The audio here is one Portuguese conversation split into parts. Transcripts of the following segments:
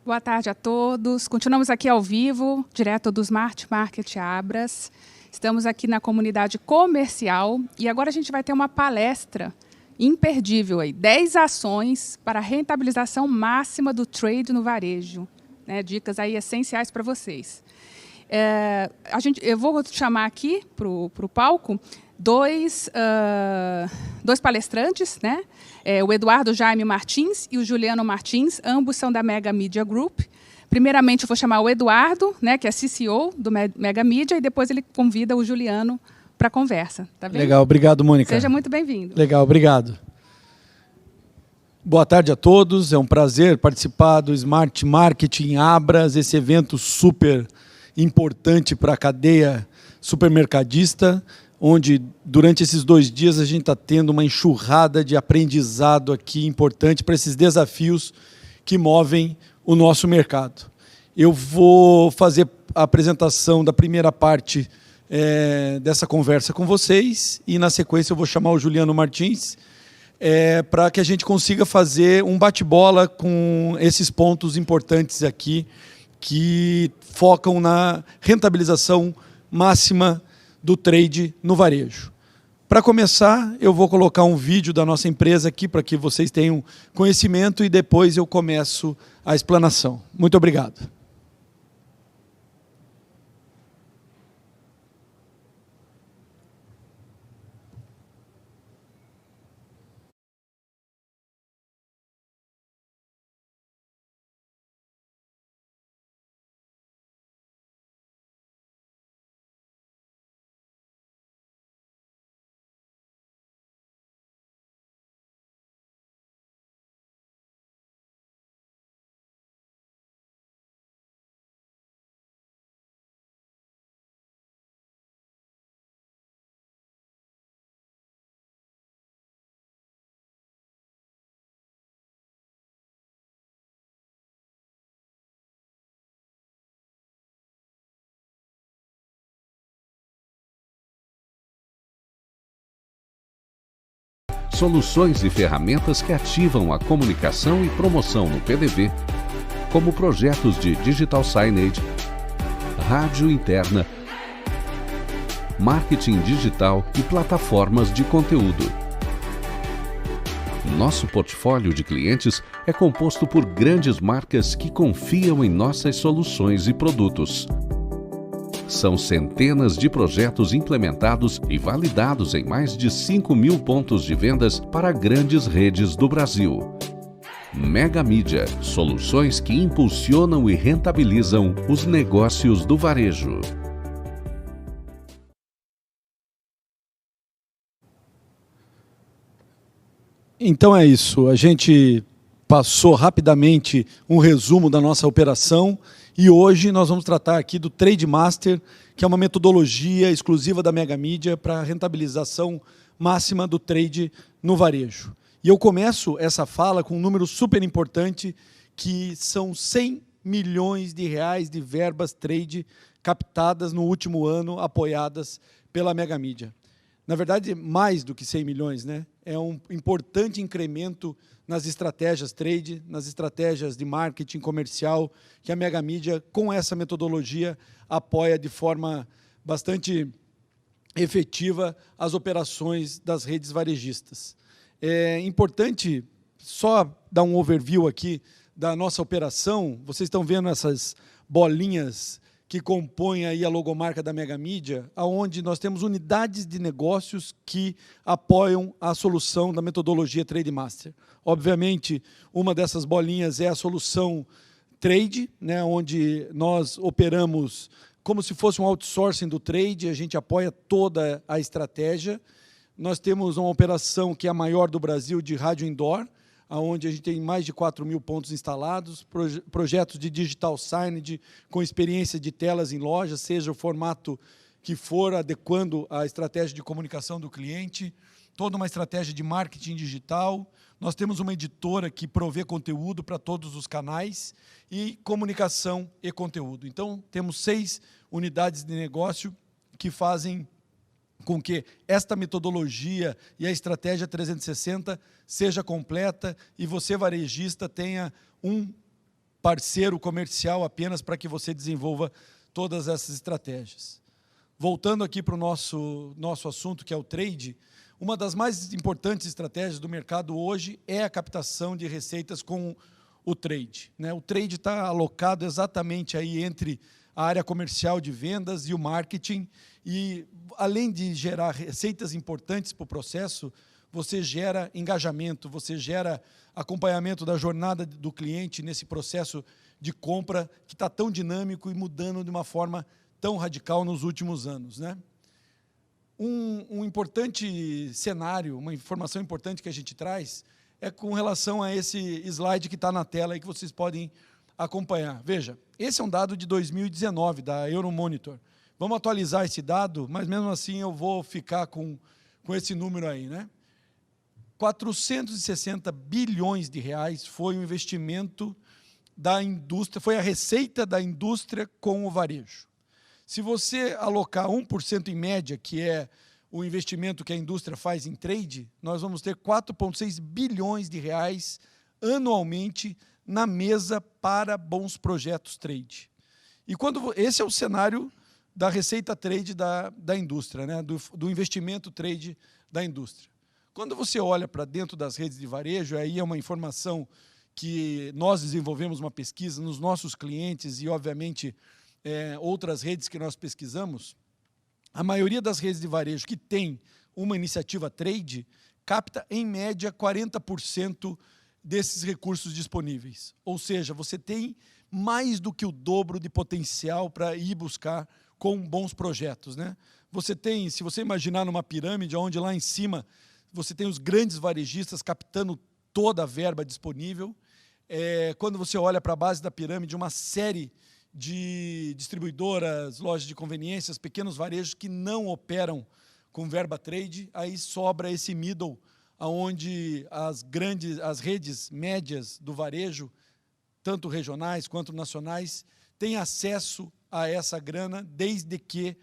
Boa tarde a todos. Continuamos aqui ao vivo, direto do Smart Market Abras. Estamos aqui na comunidade comercial e agora a gente vai ter uma palestra imperdível aí, 10 ações para a rentabilização máxima do trade no varejo. Né, dicas aí essenciais para vocês. Eu vou chamar aqui para o palco dois palestrantes, né? O Eduardo Jaime Martins e o Juliano Martins, ambos são da Mega Media Group. Primeiramente, eu vou chamar o Eduardo, né, que é CCO do Mega Media, e depois ele convida o Juliano para a conversa. Tá bem? Legal, obrigado, Mônica. Seja muito bem-vindo. Legal, obrigado. Boa tarde a todos, é um prazer participar do Smart Marketing Abras, esse evento super importante para a cadeia supermercadista, onde durante esses 2 dias a gente está tendo uma enxurrada de aprendizado aqui importante para esses desafios que movem o nosso mercado. Eu vou fazer a apresentação da primeira parte dessa conversa com vocês e, na sequência, eu vou chamar o Juliano Martins para que a gente consiga fazer um bate-bola com esses pontos importantes aqui que focam na rentabilização máxima do trade no varejo. Para começar, eu vou colocar um vídeo da nossa empresa aqui para que vocês tenham conhecimento e depois eu começo a explanação. Muito obrigado. Soluções e ferramentas que ativam a comunicação e promoção no PDV, como projetos de digital signage, rádio interna, marketing digital e plataformas de conteúdo. Nosso portfólio de clientes é composto por grandes marcas que confiam em nossas soluções e produtos. São centenas de projetos implementados e validados em mais de 5.000 pontos de vendas para grandes redes do Brasil. Mega Mídia, soluções que impulsionam e rentabilizam os negócios do varejo. Então é isso, a gente passou rapidamente um resumo da nossa operação e hoje nós vamos tratar aqui do Trade Master, que é uma metodologia exclusiva da Mega Mídia para a rentabilização máxima do trade no varejo. E eu começo essa fala com um número super importante, que são 100 milhões de reais de verbas trade captadas no último ano, apoiadas pela Mega Mídia. Na verdade, mais do que 100 milhões, né? É um importante incremento nas estratégias trade, nas estratégias de marketing comercial, que a Mega Mídia, com essa metodologia, apoia de forma bastante efetiva as operações das redes varejistas. É importante só dar um overview aqui da nossa operação. Vocês estão vendo essas bolinhas que compõem aí a logomarca da Mega Mídia, onde nós temos unidades de negócios que apoiam a solução da metodologia Trade Master. Obviamente, uma dessas bolinhas é a solução Trade, né, onde nós operamos como se fosse um outsourcing do trade, a gente apoia toda a estratégia. Nós temos uma operação que é a maior do Brasil de rádio indoor, onde a gente tem mais de 4.000 pontos instalados, projetos de digital signage com experiência de telas em lojas, seja o formato que for, adequando a estratégia de comunicação do cliente, toda uma estratégia de marketing digital. Nós temos uma editora que provê conteúdo para todos os canais e comunicação e conteúdo. Então, temos 6 unidades de negócio que fazem com que esta metodologia e a estratégia 360 seja completa e você, varejista, tenha um parceiro comercial apenas para que você desenvolva todas essas estratégias. Voltando aqui para o nosso assunto, que é o trade, uma das mais importantes estratégias do mercado hoje é a captação de receitas com o trade, né? O trade está alocado exatamente aí entre a área comercial de vendas e o marketing, e além de gerar receitas importantes para o processo, você gera engajamento, você gera acompanhamento da jornada do cliente nesse processo de compra que está tão dinâmico e mudando de uma forma tão radical nos últimos anos, né? Um importante cenário, uma informação importante que a gente traz é com relação a esse slide que está na tela e que vocês podem acompanhar. Veja, esse é um dado de 2019, da Euromonitor. Vamos atualizar esse dado, mas mesmo assim eu vou ficar com esse número aí, né? 460 bilhões de reais foi o investimento da indústria, foi a receita da indústria com o varejo. Se você alocar 1% em média, que é o investimento que a indústria faz em trade, nós vamos ter 4,6 bilhões de reais anualmente na mesa para bons projetos trade. E esse é o cenário da receita trade da indústria, né? do investimento trade da indústria. Quando você olha para dentro das redes de varejo, aí é uma informação que nós desenvolvemos uma pesquisa nos nossos clientes e, obviamente, outras redes que nós pesquisamos, a maioria das redes de varejo que tem uma iniciativa trade capta, em média, 40% desses recursos disponíveis. Ou seja, você tem mais do que o dobro de potencial para ir buscar com bons projetos, né? Você tem, se você imaginar numa pirâmide, onde lá em cima você tem os grandes varejistas captando toda a verba disponível, quando você olha para a base da pirâmide, uma série de distribuidoras, lojas de conveniências, pequenos varejos que não operam com verba trade, aí sobra esse middle, onde as redes médias do varejo, tanto regionais quanto nacionais, têm acesso a essa grana, desde que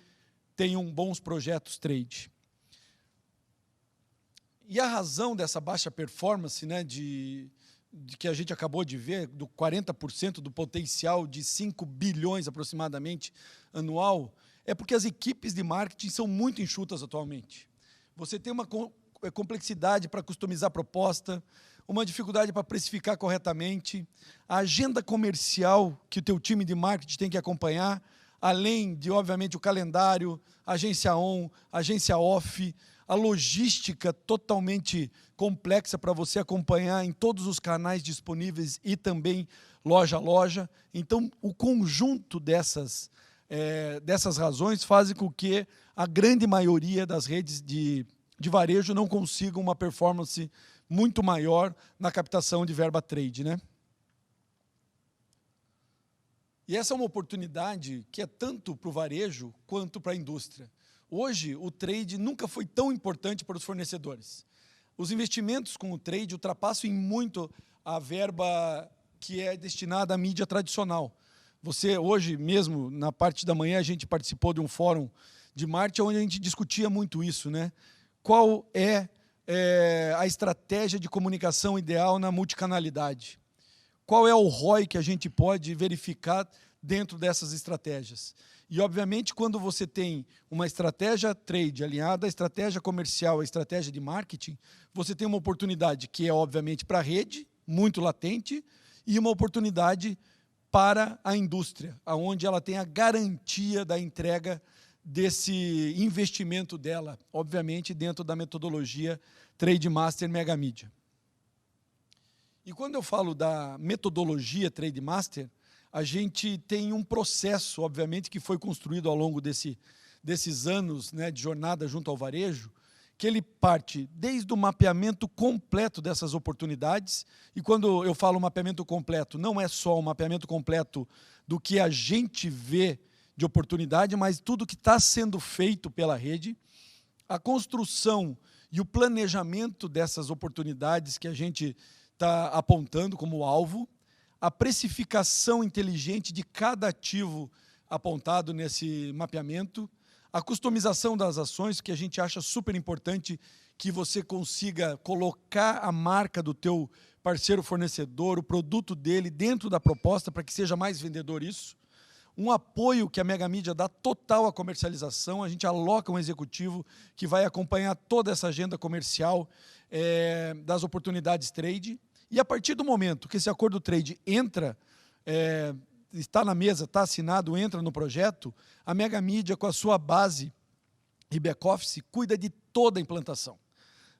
tenham bons projetos trade. E a razão dessa baixa performance, né, de que a gente acabou de ver, do 40% do potencial de 5 bilhões aproximadamente anual, é porque as equipes de marketing são muito enxutas atualmente. Você tem uma complexidade para customizar a proposta, uma dificuldade para precificar corretamente, a agenda comercial que o teu time de marketing tem que acompanhar, além de, obviamente, o calendário, agência on, agência off, a logística totalmente complexa para você acompanhar em todos os canais disponíveis e também loja a loja. Então, o conjunto dessas razões fazem com que a grande maioria das redes de varejo não consigam uma performance muito maior na captação de verba trade, né? E essa é uma oportunidade que é tanto para o varejo quanto para a indústria. Hoje, o trade nunca foi tão importante para os fornecedores. Os investimentos com o trade ultrapassam em muito a verba que é destinada à mídia tradicional. Você, hoje mesmo, na parte da manhã, a gente participou de um fórum de marketing onde a gente discutia muito isso, né? Qual é a estratégia de comunicação ideal na multicanalidade? Qual é o ROI que a gente pode verificar dentro dessas estratégias? E, obviamente, quando você tem uma estratégia trade alinhada à estratégia comercial, à estratégia de marketing, você tem uma oportunidade que é, obviamente, para a rede, muito latente, e uma oportunidade para a indústria, onde ela tem a garantia da entrega desse investimento dela, obviamente, dentro da metodologia Trade Master Mega Mídia. E quando eu falo da metodologia Trade Master, a gente tem um processo, obviamente, que foi construído ao longo desses anos, né, de jornada junto ao varejo, que ele parte desde o mapeamento completo dessas oportunidades, e quando eu falo mapeamento completo, não é só o mapeamento completo do que a gente vê de oportunidade, mas tudo que está sendo feito pela rede, a construção e o planejamento dessas oportunidades que a gente está apontando como alvo, a precificação inteligente de cada ativo apontado nesse mapeamento, a customização das ações, que a gente acha super importante que você consiga colocar a marca do teu parceiro fornecedor, o produto dele dentro da proposta para que seja mais vendedor isso. Um apoio que a Mega Mídia dá total à comercialização, a gente aloca um executivo que vai acompanhar toda essa agenda comercial das oportunidades trade. E a partir do momento que esse acordo trade entra, está na mesa, está assinado, entra no projeto, a Mega Mídia, com a sua base e back-office, cuida de toda a implantação.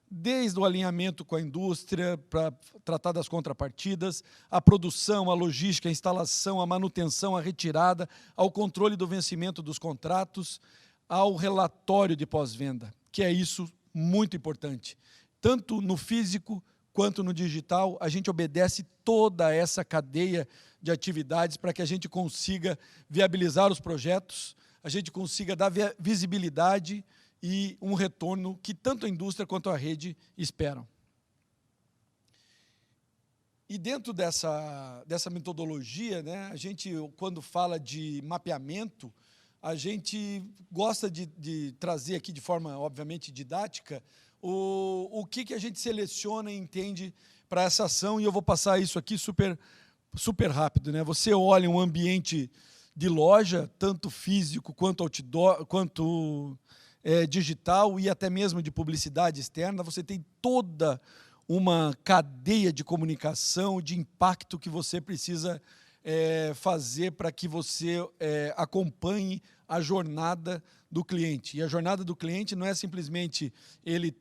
Desde o alinhamento com a indústria, para tratar das contrapartidas, a produção, a logística, a instalação, a manutenção, a retirada, ao controle do vencimento dos contratos, ao relatório de pós-venda, que é isso muito importante. Tanto no físico quanto no digital, a gente obedece toda essa cadeia de atividades para que a gente consiga viabilizar os projetos, a gente consiga dar visibilidade e um retorno que tanto a indústria quanto a rede esperam. E dentro dessa metodologia, né, a gente, quando fala de mapeamento, a gente gosta de trazer aqui de forma, obviamente, didática, o que a gente seleciona e entende para essa ação, e eu vou passar isso aqui super rápido, né? Você olha um ambiente de loja, tanto físico quanto outdoor, quanto digital e até mesmo de publicidade externa, você tem toda uma cadeia de comunicação, de impacto que você precisa fazer para que você acompanhe a jornada do cliente. E a jornada do cliente não é simplesmente ele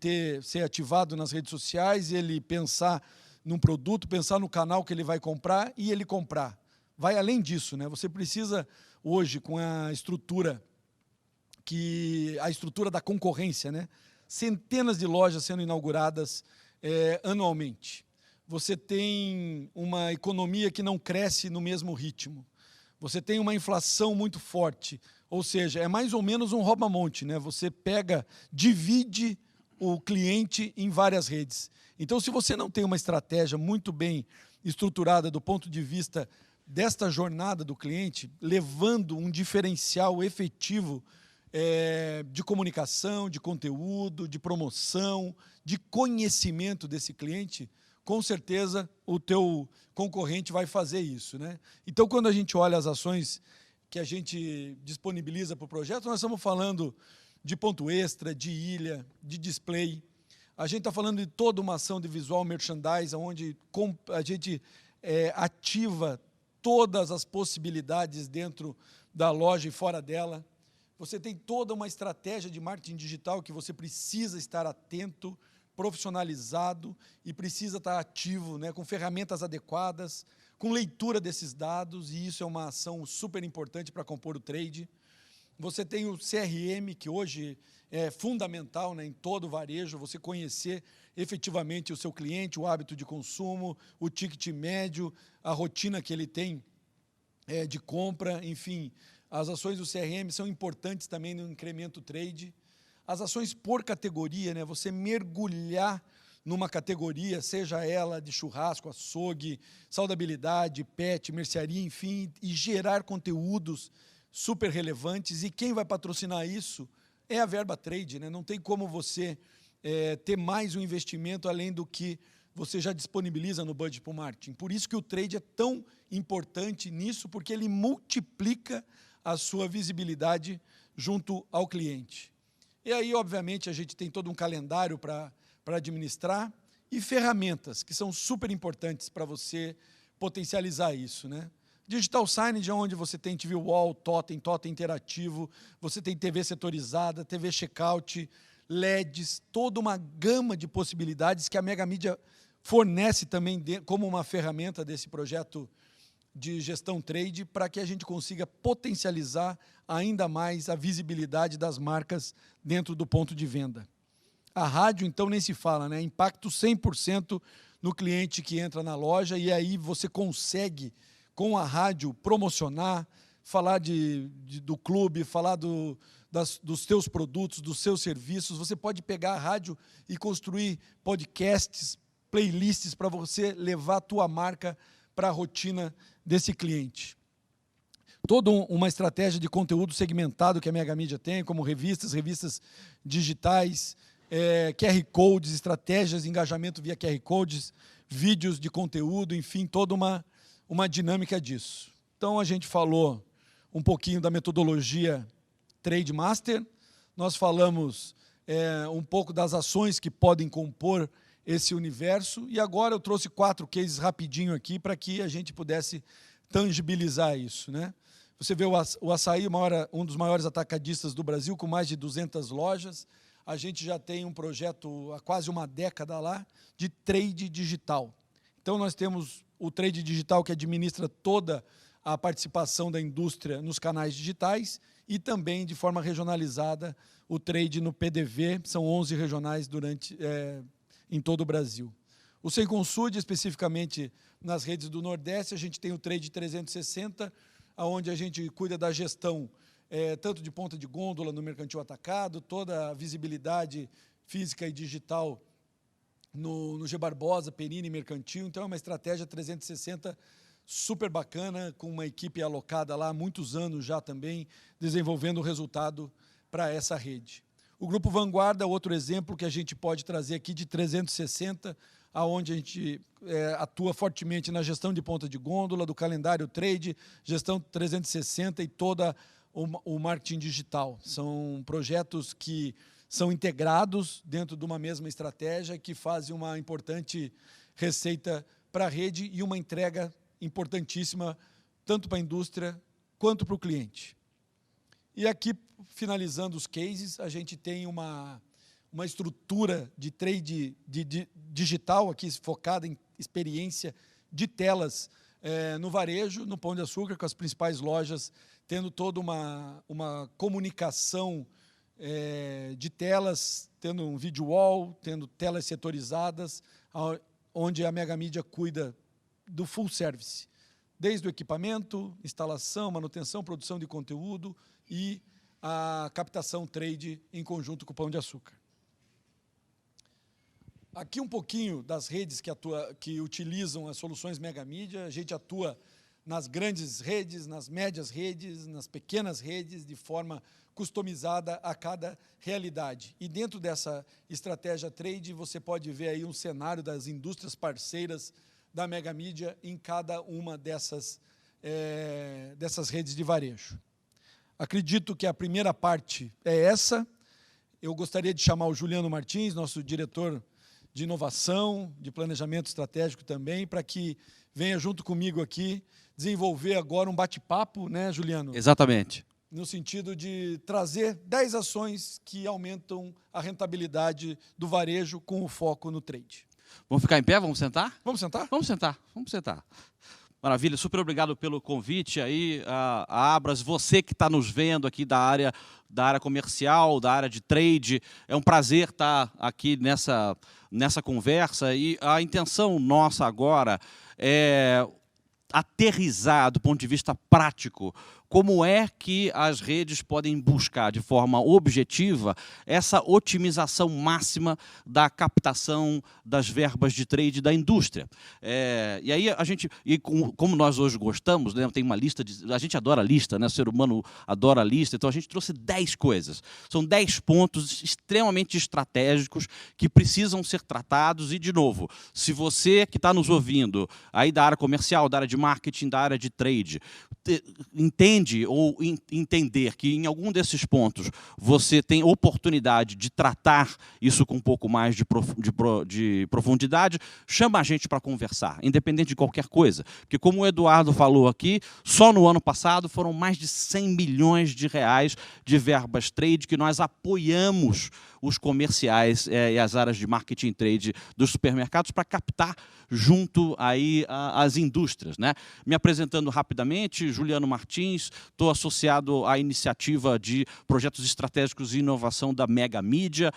ser ativado nas redes sociais, ele pensar num produto, pensar no canal que ele vai comprar e ele comprar. Vai além disso, né? Você precisa, hoje, com a estrutura da concorrência, né? Centenas de lojas sendo inauguradas anualmente. Você tem uma economia que não cresce no mesmo ritmo. Você tem uma inflação muito forte, ou seja, é mais ou menos um rouba-monte, né? Você divide o cliente em várias redes. Então, se você não tem uma estratégia muito bem estruturada do ponto de vista desta jornada do cliente, levando um diferencial efetivo de comunicação, de conteúdo, de promoção, de conhecimento desse cliente, com certeza o teu concorrente vai fazer isso, né? Então, quando a gente olha as ações que a gente disponibiliza para o projeto, nós estamos falando de ponto extra, de ilha, de display. A gente está falando de toda uma ação de visual merchandise, onde a gente ativa todas as possibilidades dentro da loja e fora dela. Você tem toda uma estratégia de marketing digital que você precisa estar atento, profissionalizado e precisa estar ativo, né, com ferramentas adequadas, com leitura desses dados, e isso é uma ação super importante para compor o trade. Você tem o CRM, que hoje é fundamental, né, em todo o varejo, você conhecer efetivamente o seu cliente, o hábito de consumo, o ticket médio, a rotina que ele tem de compra, enfim. As ações do CRM são importantes também no incremento trade. As ações por categoria, né? Você mergulhar numa categoria, seja ela de churrasco, açougue, saudabilidade, pet, mercearia, enfim, e gerar conteúdos super relevantes. E quem vai patrocinar isso é a verba trade, né? Não tem como você ter mais um investimento além do que você já disponibiliza no budget para o marketing. Por isso que o trade é tão importante nisso, porque ele multiplica a sua visibilidade junto ao cliente. E aí, obviamente, a gente tem todo um calendário para administrar e ferramentas que são super importantes para você potencializar isso, né? Digital Signage, onde você tem TV Wall, Totem interativo, você tem TV setorizada, TV checkout, LEDs, toda uma gama de possibilidades que a Mega Mídia fornece também como uma ferramenta desse projeto de gestão trade, para que a gente consiga potencializar ainda mais a visibilidade das marcas dentro do ponto de venda. A rádio, então, nem se fala, né? Impacto 100% no cliente que entra na loja, e aí você consegue, com a rádio, promocionar, falar do clube, falar dos teus produtos, dos seus serviços. Você pode pegar a rádio e construir podcasts, playlists para você levar a tua marca para a rotina desse cliente. Toda uma estratégia de conteúdo segmentado que a Mega Mídia tem, como revistas digitais, QR Codes, estratégias de engajamento via QR Codes, vídeos de conteúdo, enfim, toda uma dinâmica disso. Então, a gente falou um pouquinho da metodologia Trade Master, nós falamos um pouco das ações que podem compor esse universo, e agora eu trouxe 4 cases rapidinho aqui para que a gente pudesse tangibilizar isso, né? Você vê o Açaí, um dos maiores atacadistas do Brasil, com mais de 200 lojas. A gente já tem um projeto há quase uma década lá de trade digital. Então, nós temos o trade digital que administra toda a participação da indústria nos canais digitais e também, de forma regionalizada, o trade no PDV, são 11 regionais em todo o Brasil. O Cenconsud, especificamente nas redes do Nordeste, a gente tem o Trade 360, onde a gente cuida da gestão tanto de ponta de gôndola no mercantil atacado, toda a visibilidade física e digital no G Barbosa, Perini Mercantil. Então, é uma estratégia 360 super bacana, com uma equipe alocada lá há muitos anos já também, desenvolvendo o resultado para essa rede. O Grupo Vanguarda, outro exemplo que a gente pode trazer aqui de 360, onde a gente atua fortemente na gestão de ponta de gôndola, do calendário trade, gestão 360 e toda o marketing digital. São projetos que são integrados dentro de uma mesma estratégia, que fazem uma importante receita para a rede e uma entrega importantíssima, tanto para a indústria quanto para o cliente. E aqui, finalizando os cases, a gente tem uma estrutura de trade digital aqui focada em experiência de telas no varejo, no Pão de Açúcar, com as principais lojas, tendo toda uma comunicação de telas, tendo um video wall, tendo telas setorizadas, onde a Mega Mídia cuida do full service, desde o equipamento, instalação, manutenção, produção de conteúdo e a captação trade em conjunto com o Pão de Açúcar. Aqui um pouquinho das redes que utilizam as soluções Mega Mídia. A gente atua nas grandes redes, nas médias redes, nas pequenas redes, de forma customizada a cada realidade. E dentro dessa estratégia trade, você pode ver aí um cenário das indústrias parceiras da Mega Mídia em cada uma dessas redes de varejo. Acredito que a primeira parte é essa. Eu gostaria de chamar o Juliano Martins, nosso diretor de inovação, de planejamento estratégico também, para que venha junto comigo aqui desenvolver agora um bate-papo, né, Juliano? Exatamente. No sentido de trazer 10 ações que aumentam a rentabilidade do varejo com o foco no trade. Vamos ficar em pé? Vamos sentar? Vamos sentar? Vamos sentar, vamos sentar. Maravilha, super obrigado pelo convite aí, a Abras, você que está nos vendo aqui da área comercial, da área de trade. É um prazer estar aqui nessa conversa, e a intenção nossa agora é aterrizar do ponto de vista prático como é que as redes podem buscar de forma objetiva essa otimização máxima da captação das verbas de trade da indústria. E aí a gente, como nós hoje gostamos, né, tem uma lista, a gente adora lista, né, o ser humano adora lista, então a gente trouxe 10 coisas. São 10 pontos extremamente estratégicos que precisam ser tratados e, de novo, se você que está nos ouvindo aí da área comercial, da área de marketing, da área de trade, entende ou entender que em algum desses pontos você tem oportunidade de tratar isso com um pouco mais de profundidade, chama a gente para conversar, independente de qualquer coisa. Porque, como o Eduardo falou aqui, só no ano passado foram mais de 100 milhões de reais de verbas trade que nós apoiamos os comerciais e as áreas de marketing trade dos supermercados para captar junto aí às indústrias, né? Me apresentando rapidamente, Juliano Martins, estou associado à iniciativa de projetos estratégicos e inovação da Mega Mídia,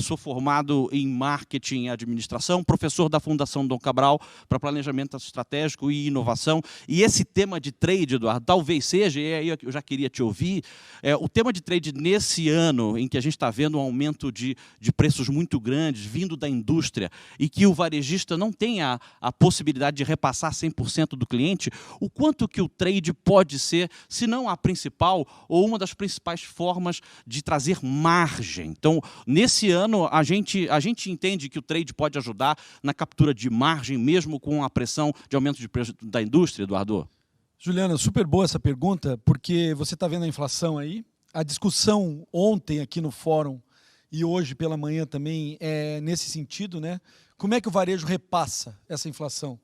sou formado em marketing e administração, professor da Fundação Dom Cabral para planejamento estratégico e inovação. E esse tema de trade, Eduardo, talvez seja, e aí eu já queria te ouvir, o tema de trade nesse ano em que a gente está vendo um aumento de preços muito grandes vindo da indústria e que o varejista não tem a possibilidade de repassar 100% do cliente, o quanto que o trade pode ser se não a principal ou uma das principais formas de trazer margem. Então, nesse ano, a gente entende que o trade pode ajudar na captura de margem, mesmo com a pressão de aumento de preço da indústria, Eduardo? Juliana, super boa essa pergunta, porque você está vendo a inflação aí. A discussão ontem aqui no fórum e hoje pela manhã também é nesse sentido, né? Como é que o varejo repassa essa inflação?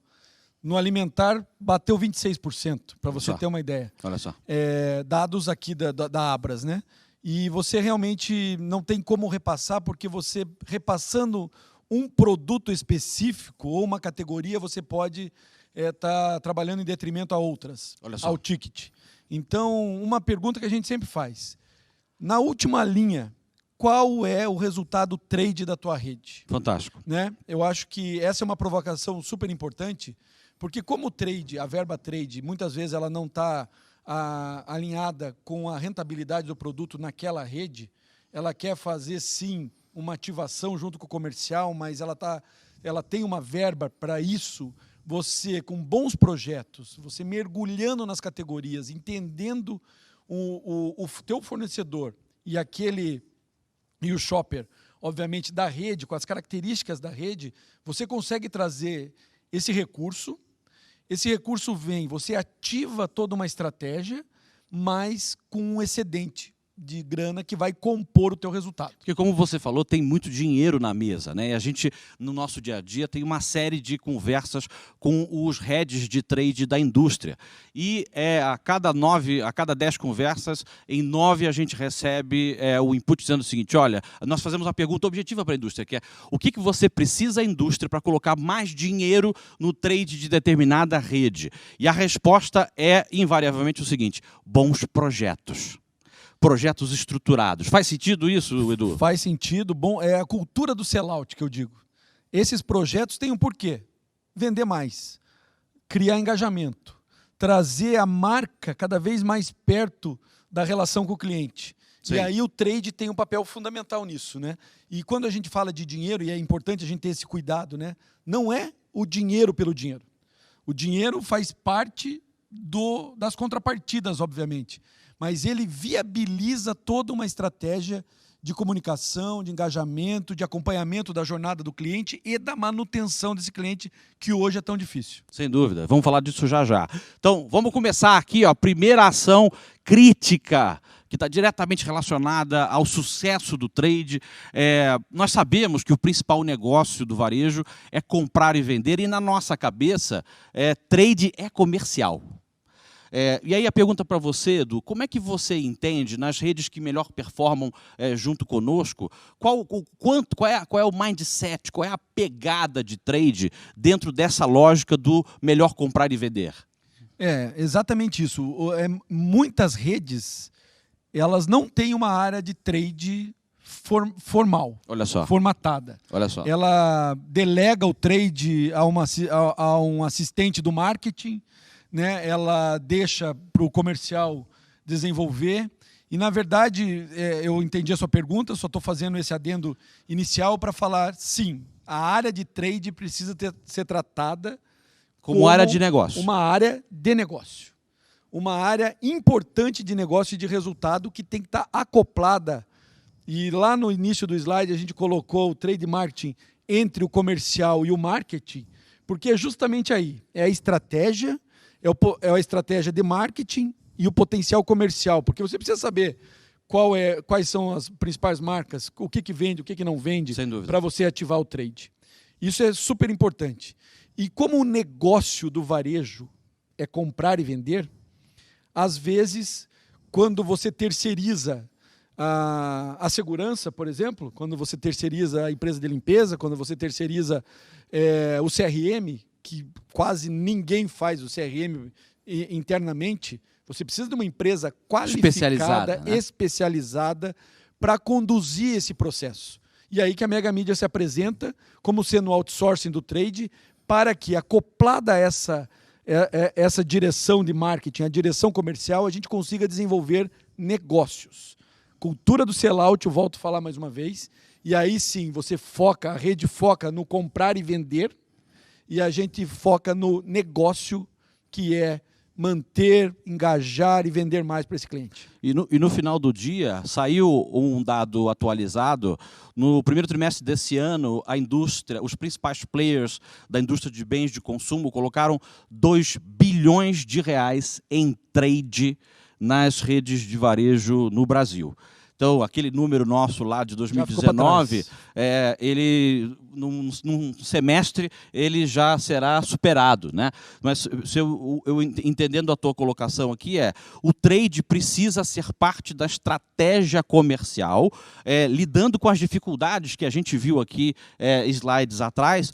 No alimentar, bateu 26%, para você ter uma ideia. Olha só. Dados aqui da Abras, né? E você realmente não tem como repassar, porque você, repassando um produto específico ou uma categoria, você pode estar trabalhando em detrimento a outras, ao ticket. Então, uma pergunta que a gente sempre faz. Na última linha, qual é o resultado trade da tua rede? Fantástico. Né? Eu acho que essa é uma provocação super importante, porque como o trade, a verba trade, muitas vezes ela não está alinhada com a rentabilidade do produto naquela rede, ela quer fazer, sim, uma ativação junto com o comercial, mas ela tem uma verba para isso. Você, com bons projetos, você mergulhando nas categorias, entendendo o teu fornecedor e o shopper, obviamente, da rede, com as características da rede, você consegue trazer esse recurso vem, você ativa toda uma estratégia, mas com um excedente de grana que vai compor o teu resultado. Porque, como você falou, tem muito dinheiro na mesa, né? E a gente, no nosso dia a dia, tem uma série de conversas com os heads de trade da indústria. E a cada 10 conversas, em 9 a gente recebe o input dizendo o seguinte: olha, nós fazemos uma pergunta objetiva para a indústria, que é: o que você precisa, a indústria, para colocar mais dinheiro no trade de determinada rede? E a resposta é, invariavelmente, o seguinte: bons projetos. Projetos estruturados. Faz sentido isso, Edu? Faz sentido. Bom, é a cultura do sellout que eu digo. Esses projetos têm um porquê. Vender mais, criar engajamento, trazer a marca cada vez mais perto da relação com o cliente. Sim. E aí o trade tem um papel fundamental nisso, né? E quando a gente fala de dinheiro, e é importante a gente ter esse cuidado, né? Não é o dinheiro pelo dinheiro. O dinheiro faz parte das contrapartidas, obviamente. Mas ele viabiliza toda uma estratégia de comunicação, de engajamento, de acompanhamento da jornada do cliente e da manutenção desse cliente, que hoje é tão difícil. Sem dúvida. Vamos falar disso já já. Então, vamos começar aqui, ó, a primeira ação crítica, que está diretamente relacionada ao sucesso do trade. Nós sabemos que o principal negócio do varejo é comprar e vender, e na nossa cabeça, trade é comercial. E aí a pergunta para você, Edu: como é que você entende, nas redes que melhor performam junto conosco, qual é o mindset, qual é a pegada de trade dentro dessa lógica do melhor comprar e vender? Exatamente isso. Muitas redes, elas não têm uma área de trade formal, olha só, formatada. Olha só. Ela delega o trade a um assistente do marketing, né? Ela deixa para o comercial desenvolver. E, na verdade, eu entendi a sua pergunta, só estou fazendo esse adendo inicial para falar, sim, a área de trade precisa ser tratada como área de negócio. Uma área de negócio. Uma área importante de negócio e de resultado que tem que estar acoplada. E lá no início do slide a gente colocou o trade marketing entre o comercial e o marketing, porque é justamente aí, é a estratégia, é a estratégia de marketing e o potencial comercial, porque você precisa saber quais são as principais marcas, o que vende, o que não vende, para você ativar o trade. Isso é super importante. E como o negócio do varejo é comprar e vender, às vezes, quando você terceiriza a segurança, por exemplo, quando você terceiriza a empresa de limpeza, quando você terceiriza o CRM, que quase ninguém faz o CRM internamente, você precisa de uma empresa qualificada, especializada para conduzir esse processo. E aí que a Mega Mídia se apresenta como sendo o outsourcing do trade, para que, acoplada a essa direção de marketing, a direção comercial, a gente consiga desenvolver negócios. Cultura do sellout, eu volto a falar mais uma vez, e aí sim, a rede foca no comprar e vender, e a gente foca no negócio, que é manter, engajar e vender mais para esse cliente. E no final do dia, saiu um dado atualizado. No primeiro trimestre desse ano, a indústria, os principais players da indústria de bens de consumo colocaram 2 bilhões de reais em trade nas redes de varejo no Brasil. Então, aquele número nosso lá de 2019, ele, num semestre, ele já será superado, né? Mas, eu entendendo a tua colocação aqui, o trade precisa ser parte da estratégia comercial, lidando com as dificuldades que a gente viu aqui, slides atrás,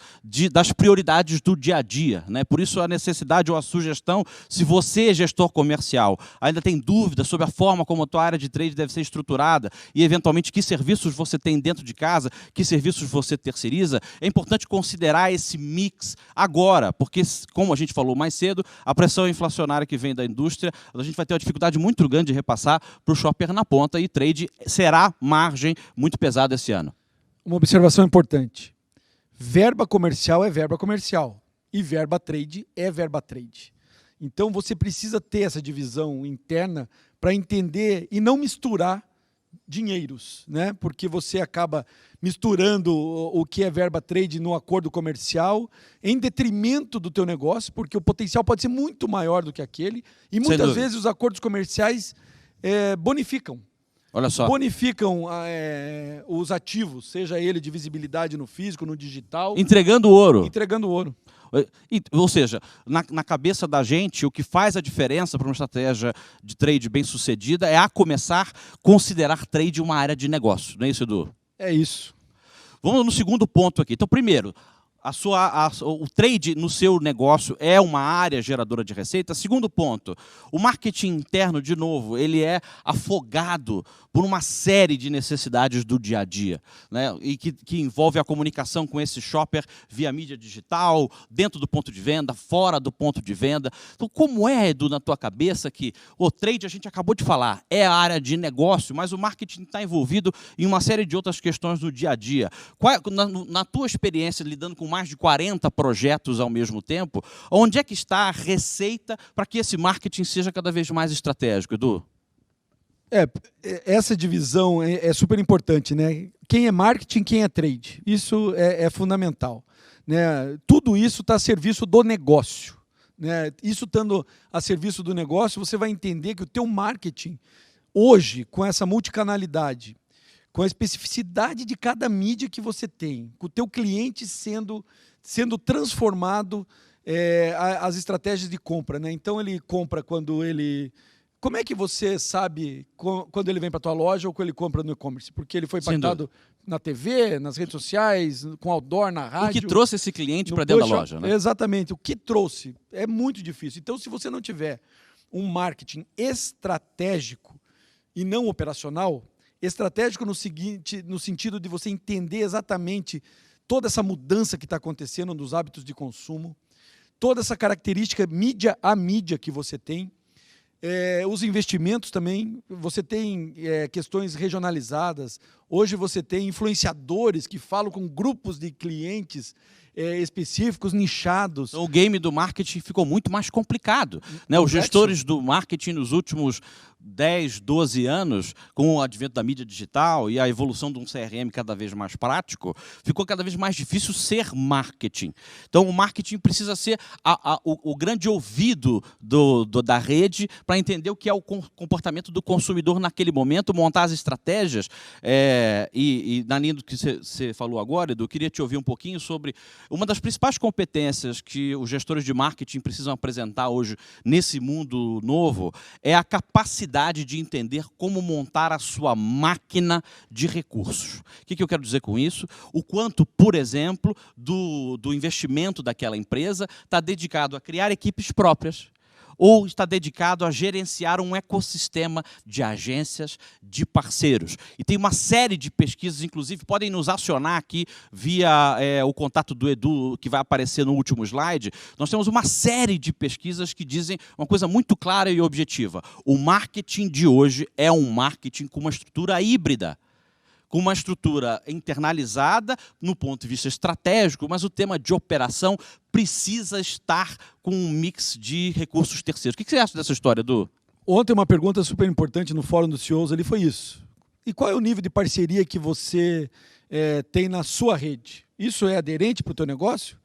das prioridades do dia a dia, né? Por isso, a necessidade ou a sugestão, se você, gestor comercial, ainda tem dúvidas sobre a forma como a tua área de trade deve ser estruturada, e, eventualmente, que serviços você tem dentro de casa, que serviços você terceiriza, é importante considerar esse mix agora, porque, como a gente falou mais cedo, a pressão inflacionária que vem da indústria, a gente vai ter uma dificuldade muito grande de repassar para o shopper na ponta, e trade será margem muito pesada esse ano. Uma observação importante. Verba comercial é verba comercial, e verba trade é verba trade. Então, você precisa ter essa divisão interna para entender e não misturar dinheiros, né? Porque você acaba misturando o que é verba trade no acordo comercial em detrimento do teu negócio, porque o potencial pode ser muito maior do que aquele, e muitas vezes os acordos comerciais bonificam. Olha só. Bonificam os ativos, seja ele de visibilidade no físico, no digital. Entregando ouro. Entregando ouro. Ou seja, na cabeça da gente, o que faz a diferença para uma estratégia de trade bem sucedida é, a começar, considerar trade uma área de negócio. Não é isso, Edu? É isso. Vamos no segundo ponto aqui. Então, primeiro, o trade no seu negócio é uma área geradora de receita. Segundo ponto, o marketing interno, de novo, ele é afogado por uma série de necessidades do dia a dia, né? E que envolve a comunicação com esse shopper via mídia digital, dentro do ponto de venda, fora do ponto de venda. Então, como Edu, na tua cabeça, que o trade, a gente acabou de falar, é a área de negócio, mas o marketing está envolvido em uma série de outras questões do dia a dia. Na tua experiência, lidando com mais de 40 projetos ao mesmo tempo, onde é que está a receita para que esse marketing seja cada vez mais estratégico, Edu? Essa divisão é super importante, né? Quem é marketing, quem é trade. Isso é fundamental, né? Tudo isso está a serviço do negócio, né? Isso estando a serviço do negócio, você vai entender que o teu marketing, hoje, com essa multicanalidade, com a especificidade de cada mídia que você tem, com o teu cliente sendo transformado, as estratégias de compra, né? Então, ele compra quando ele... Como é que você sabe quando ele vem para a tua loja ou quando ele compra no e-commerce? Porque ele foi impactado na TV, nas redes sociais, com outdoor, na rádio. O que trouxe esse cliente para dentro da loja, né? Exatamente. O que trouxe é muito difícil. Então, se você não tiver um marketing estratégico e não operacional, estratégico no sentido de você entender exatamente toda essa mudança que está acontecendo nos hábitos de consumo, toda essa característica mídia a mídia que você tem, os investimentos também, você tem questões regionalizadas, hoje você tem influenciadores que falam com grupos de clientes específicos, nichados. Então, o game do marketing ficou muito mais complicado, né? Os gestores do marketing nos últimos 10, 12 anos, com o advento da mídia digital e a evolução de um CRM cada vez mais prático, ficou cada vez mais difícil ser marketing. Então, o marketing precisa ser o grande ouvido da rede para entender o que é o comportamento do consumidor naquele momento, montar as estratégias. E na linha do que você falou agora, Edu, eu queria te ouvir um pouquinho sobre uma das principais competências que os gestores de marketing precisam apresentar hoje nesse mundo novo, é a capacidade de entender como montar a sua máquina de recursos. O que eu quero dizer com isso? O quanto, por exemplo, do investimento daquela empresa está dedicado a criar equipes próprias, ou está dedicado a gerenciar um ecossistema de agências, de parceiros. E tem uma série de pesquisas, inclusive, podem nos acionar aqui via o contato do Edu, que vai aparecer no último slide. Nós temos uma série de pesquisas que dizem uma coisa muito clara e objetiva. O marketing de hoje é um marketing com uma estrutura híbrida. com uma estrutura internalizada no ponto de vista estratégico, mas o tema de operação precisa estar com um mix de recursos terceiros. O que você acha dessa história, Edu? Ontem uma pergunta super importante no Fórum dos CEOs ali foi isso. E qual é o nível de parceria que você tem na sua rede? Isso é aderente para o teu negócio?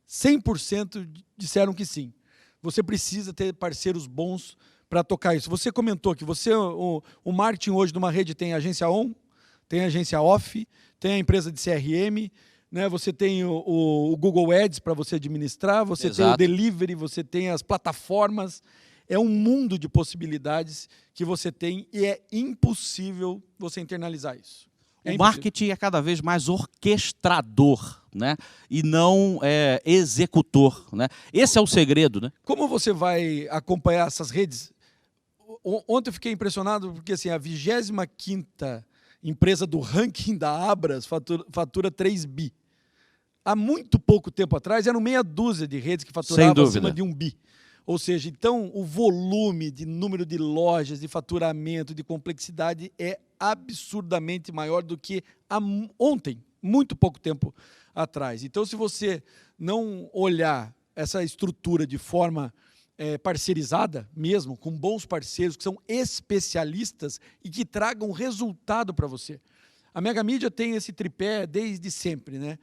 100% disseram que sim. Você precisa ter parceiros bons para tocar isso. Você comentou que o marketing hoje de uma rede tem agência on, tem agência off, tem a empresa de CRM, né? Você tem o Google Ads para você administrar, você Exato. tem o delivery, você tem as plataformas. É um mundo de possibilidades que você tem e é impossível você internalizar isso. O marketing é cada vez mais orquestrador, né? E não executor, né? Esse é o segredo, né? Como você vai acompanhar essas redes? Ontem eu fiquei impressionado porque assim, a 25ª empresa do ranking da Abras fatura 3 bi. Há muito pouco tempo atrás, eram meia dúzia de redes que faturavam acima de 1 bi. Ou seja, então o volume de número de lojas, de faturamento, de complexidade é absurdamente maior do que ontem, muito pouco tempo atrás. Então, se você não olhar essa estrutura de forma parceirizada mesmo, com bons parceiros que são especialistas e que tragam resultado para você. A Mega Mídia tem esse tripé desde sempre, né?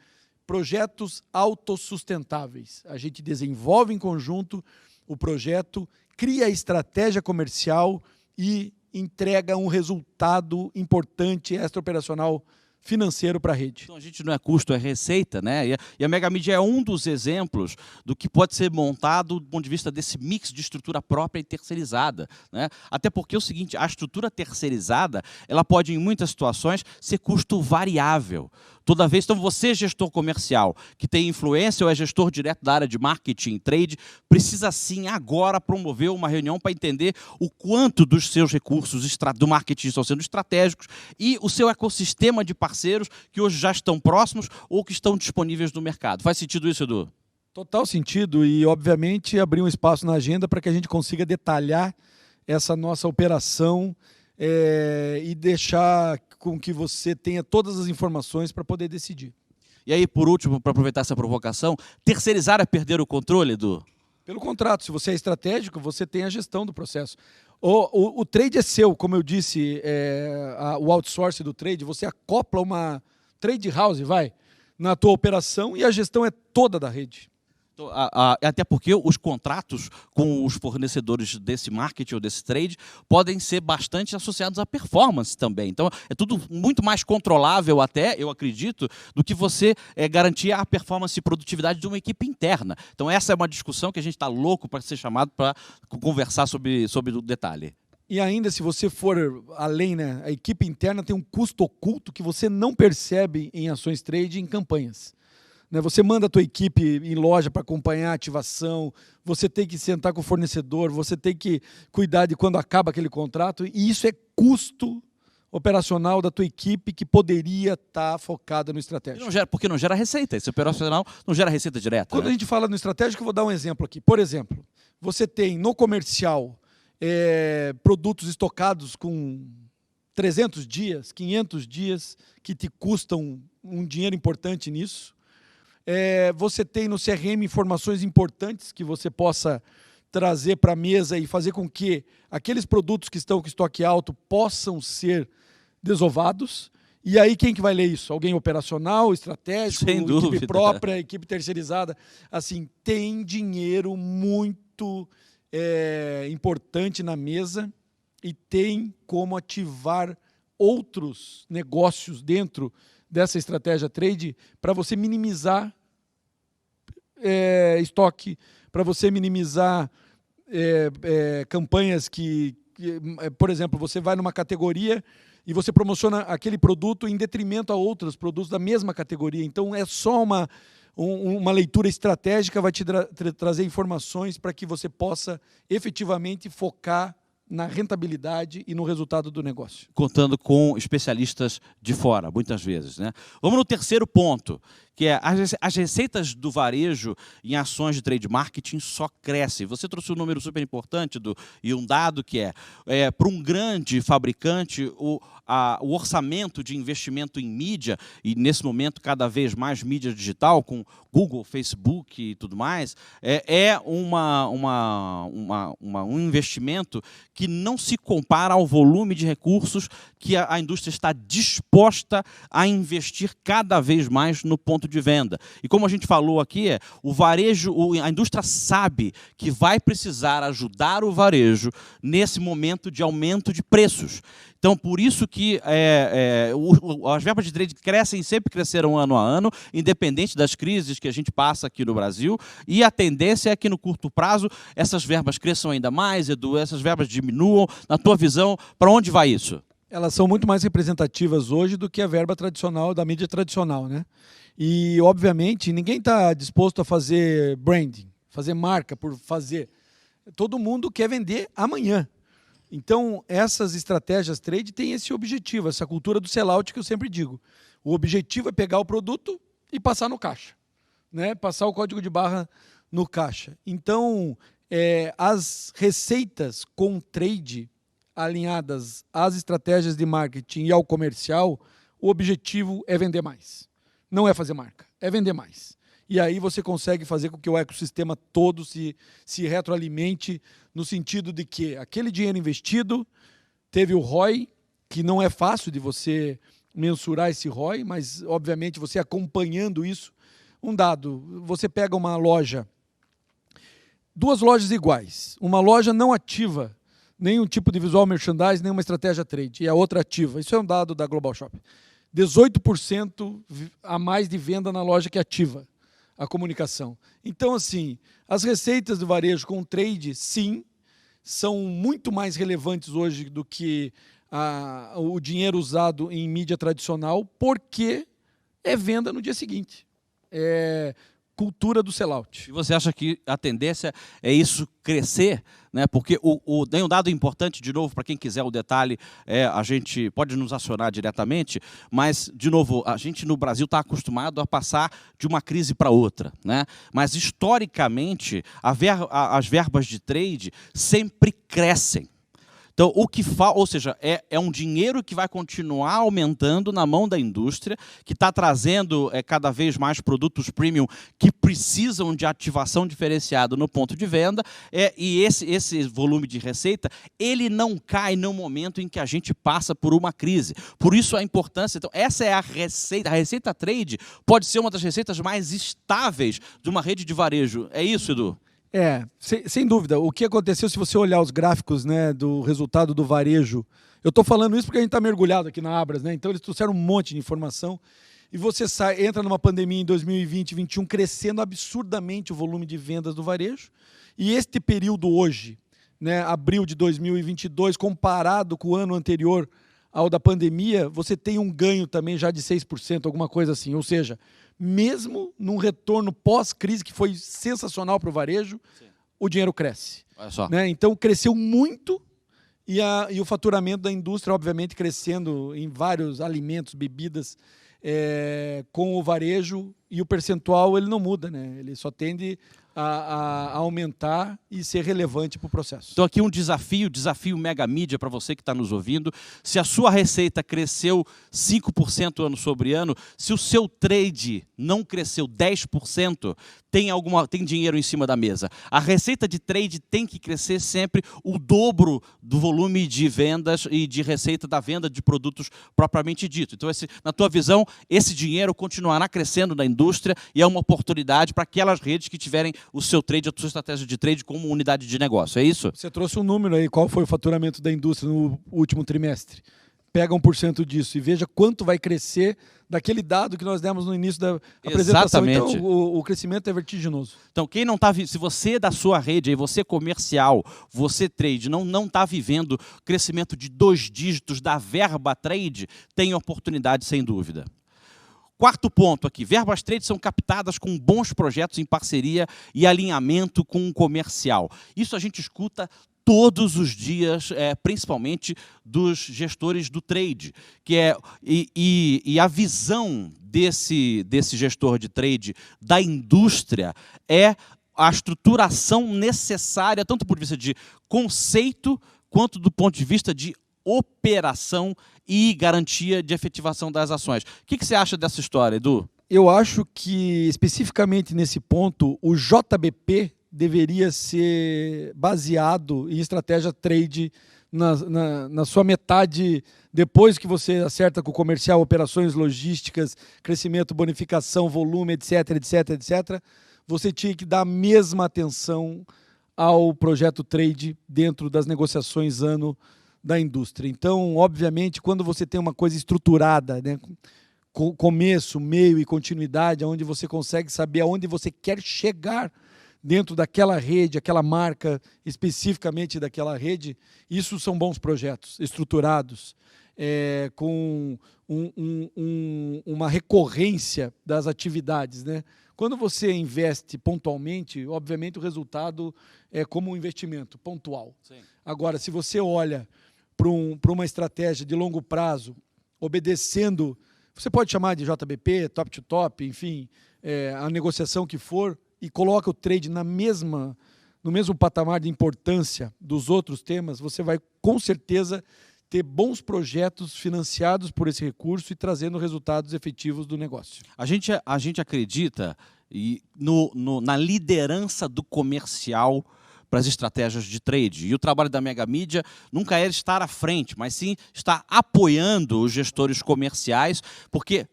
Projetos autossustentáveis. A gente desenvolve em conjunto o projeto, cria a estratégia comercial e entrega um resultado importante extra-operacional financeiro para a rede. Então a gente não é custo, é receita, né? E a Mega Mídia é um dos exemplos do que pode ser montado do ponto de vista desse mix de estrutura própria e terceirizada, né? Até porque é o seguinte, a estrutura terceirizada, ela pode em muitas situações ser custo variável. Toda vez, então você, gestor comercial, que tem influência ou é gestor direto da área de marketing, trade, precisa sim agora promover uma reunião para entender o quanto dos seus recursos do marketing estão sendo estratégicos e o seu ecossistema de parceiros que hoje já estão próximos ou que estão disponíveis no mercado. Faz sentido isso, Edu? Total sentido e, obviamente, abrir um espaço na agenda para que a gente consiga detalhar essa nossa operação e deixar com que você tenha todas as informações para poder decidir. E aí, por último, para aproveitar essa provocação, terceirizar é perder o controle, Edu? Pelo contrato, se você é estratégico, você tem a gestão do processo. O trade é seu, como eu disse, o outsourcing do trade, você acopla uma trade house, na tua operação e a gestão é toda da rede. Até porque os contratos com os fornecedores desse marketing ou desse trade podem ser bastante associados à performance também. Então, é tudo muito mais controlável até, eu acredito, do que você garantir a performance e produtividade de uma equipe interna. Então, essa é uma discussão que a gente está louco para ser chamado para conversar sobre o detalhe. E ainda, se você for além, né, a equipe interna tem um custo oculto que você não percebe em ações trade e em campanhas. Você manda a tua equipe em loja para acompanhar a ativação, você tem que sentar com o fornecedor, você tem que cuidar de quando acaba aquele contrato, e isso é custo operacional da tua equipe que poderia estar focada no estratégico. Porque não gera receita, esse operacional não gera receita direta. Quando a gente fala no estratégico, eu vou dar um exemplo aqui. Por exemplo, você tem no comercial produtos estocados com 300 dias, 500 dias, que te custam um dinheiro importante nisso. Você tem no CRM informações importantes que você possa trazer para a mesa e fazer com que aqueles produtos que estão com estoque alto possam ser desovados. E aí quem que vai ler isso? Alguém operacional, estratégico, sem dúvida, equipe própria, equipe terceirizada. Assim, tem dinheiro muito importante na mesa e tem como ativar outros negócios dentro dessa estratégia trade para você minimizar estoque, para você minimizar campanhas por exemplo, você vai numa categoria e você promociona aquele produto em detrimento a outros produtos da mesma categoria. Então, é só uma leitura estratégica, vai te trazer informações para que você possa efetivamente focar na rentabilidade e no resultado do negócio. Contando com especialistas de fora, muitas vezes, né? Vamos no terceiro ponto, que é as receitas do varejo em ações de trade marketing só crescem. Você trouxe um número super importante e um dado que para um grande fabricante, o orçamento de investimento em mídia, e nesse momento cada vez mais mídia digital, com Google, Facebook e tudo mais, um investimento que não se compara ao volume de recursos que a indústria está disposta a investir cada vez mais no ponto de venda. E como a gente falou aqui, o varejo, a indústria sabe que vai precisar ajudar o varejo nesse momento de aumento de preços. Então, por isso que as verbas de trade sempre cresceram ano a ano, independente das crises que a gente passa aqui no Brasil, e a tendência é que no curto prazo essas verbas cresçam ainda mais, Edu, essas verbas diminuam. Na tua visão, para onde vai isso? Elas são muito mais representativas hoje do que a verba tradicional, da mídia tradicional, né? E, obviamente, ninguém está disposto a fazer branding, fazer marca por fazer. Todo mundo quer vender amanhã. Então, essas estratégias trade têm esse objetivo, essa cultura do sellout que eu sempre digo. O objetivo é pegar o produto e passar no caixa, né? Passar o código de barra no caixa. Então, as receitas com trade alinhadas às estratégias de marketing e ao comercial, o objetivo é vender mais. Não é fazer marca, é vender mais. E aí você consegue fazer com que o ecossistema todo se retroalimente no sentido de que aquele dinheiro investido teve o ROI, que não é fácil de você mensurar esse ROI, mas, obviamente, você acompanhando isso. Um dado, você pega uma loja, duas lojas iguais, uma loja não ativa nenhum tipo de visual merchandising, nenhuma estratégia trade, e a outra ativa. Isso é um dado da Global Shop. 18% a mais de venda na loja que ativa a comunicação. Então, assim, as receitas do varejo com trade, sim, são muito mais relevantes hoje do que o dinheiro usado em mídia tradicional, porque é venda no dia seguinte. É cultura do sellout. E você acha que a tendência é isso crescer? Né? Porque tem um dado importante, de novo, para quem quiser o detalhe, a gente pode nos acionar diretamente, mas, de novo, a gente no Brasil está acostumado a passar de uma crise para outra, né? Mas, historicamente, as verbas de trade sempre crescem. Então, ou seja, é um dinheiro que vai continuar aumentando na mão da indústria, que está trazendo cada vez mais produtos premium que precisam de ativação diferenciada no ponto de venda, e esse volume de receita, ele não cai no momento em que a gente passa por uma crise. Por isso a importância. Então, essa é a receita. A receita trade pode ser uma das receitas mais estáveis de uma rede de varejo. É isso, Edu? Sem dúvida. O que aconteceu, se você olhar os gráficos, né, do resultado do varejo, eu estou falando isso porque a gente está mergulhado aqui na Abras, né? Então eles trouxeram um monte de informação, e você entra numa pandemia em 2020 e 2021 crescendo absurdamente o volume de vendas do varejo, e este período hoje, né, abril de 2022, comparado com o ano anterior ao da pandemia, você tem um ganho também já de 6%, alguma coisa assim, ou seja, mesmo num retorno pós-crise, que foi sensacional para o varejo, sim, o dinheiro cresce. Olha só. Né? Então, cresceu muito, e o faturamento da indústria, obviamente, crescendo em vários alimentos, bebidas, com o varejo, e o percentual ele não muda, né? Ele só tende a aumentar e ser relevante para o processo. Então aqui um desafio mega mídia para você que está nos ouvindo. Se a sua receita cresceu 5% ano sobre ano, se o seu trade não cresceu 10%, tem dinheiro em cima da mesa. A receita de trade tem que crescer sempre o dobro do volume de vendas e de receita da venda de produtos propriamente dito. Então, na tua visão, esse dinheiro continuará crescendo na indústria e é uma oportunidade para aquelas redes que tiverem o seu trade, a sua estratégia de trade como unidade de negócio. É isso? Você trouxe um número aí. Qual foi o faturamento da indústria no último trimestre? Pega 1% disso e veja quanto vai crescer daquele dado que nós demos no início da apresentação. Exatamente. Então, o crescimento é vertiginoso. Então, quem não está, se você da sua rede, aí, você comercial, você trade, não está vivendo crescimento de 2 dígitos da verba trade, tem oportunidade sem dúvida. Quarto ponto aqui, verbas trade são captadas com bons projetos em parceria e alinhamento com o comercial. Isso a gente escuta todos os dias, principalmente dos gestores do trade, e a visão desse gestor de trade da indústria é a estruturação necessária, tanto do ponto de vista de conceito, quanto do ponto de vista de operação e garantia de efetivação das ações. O que você acha dessa história, Edu? Eu acho que, especificamente nesse ponto, o JBP deveria ser baseado em estratégia trade na sua metade, depois que você acerta com o comercial, operações logísticas, crescimento, bonificação, volume, etc, etc, etc. Você tinha que dar a mesma atenção ao projeto trade dentro das negociações ano da indústria. Então, obviamente, quando você tem uma coisa estruturada, né, começo, meio e continuidade, onde você consegue saber aonde você quer chegar dentro daquela rede, aquela marca, especificamente daquela rede, isso são bons projetos, estruturados, com uma recorrência das atividades, né? Quando você investe pontualmente, obviamente o resultado é como um investimento pontual. Sim. Agora, se você olha para uma estratégia de longo prazo, obedecendo, você pode chamar de JBP, top to top, enfim, a negociação que for, e coloca o trade no mesmo patamar de importância dos outros temas, você vai, com certeza, ter bons projetos financiados por esse recurso e trazendo resultados efetivos do negócio. A gente acredita na liderança do comercial para as estratégias de trade. E o trabalho da Mega Mídia nunca é estar à frente, mas sim estar apoiando os gestores comerciais, porque,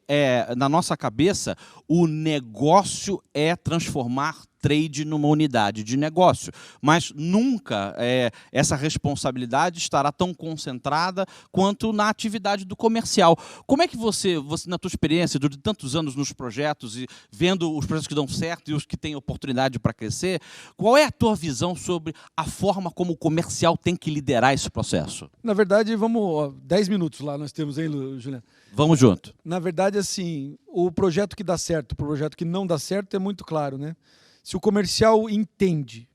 na nossa cabeça, o negócio é transformar trade numa unidade de negócio, mas nunca essa responsabilidade estará tão concentrada quanto na atividade do comercial. Como é que você na tua experiência, de tantos anos nos projetos e vendo os projetos que dão certo e os que têm oportunidade para crescer, qual é a tua visão sobre a forma como o comercial tem que liderar esse processo? Na verdade, 10 minutos lá nós temos, hein, Juliano? Vamos junto. Na verdade, assim, o projeto que dá certo, o projeto que não dá certo é muito claro, né? Se o comercial entende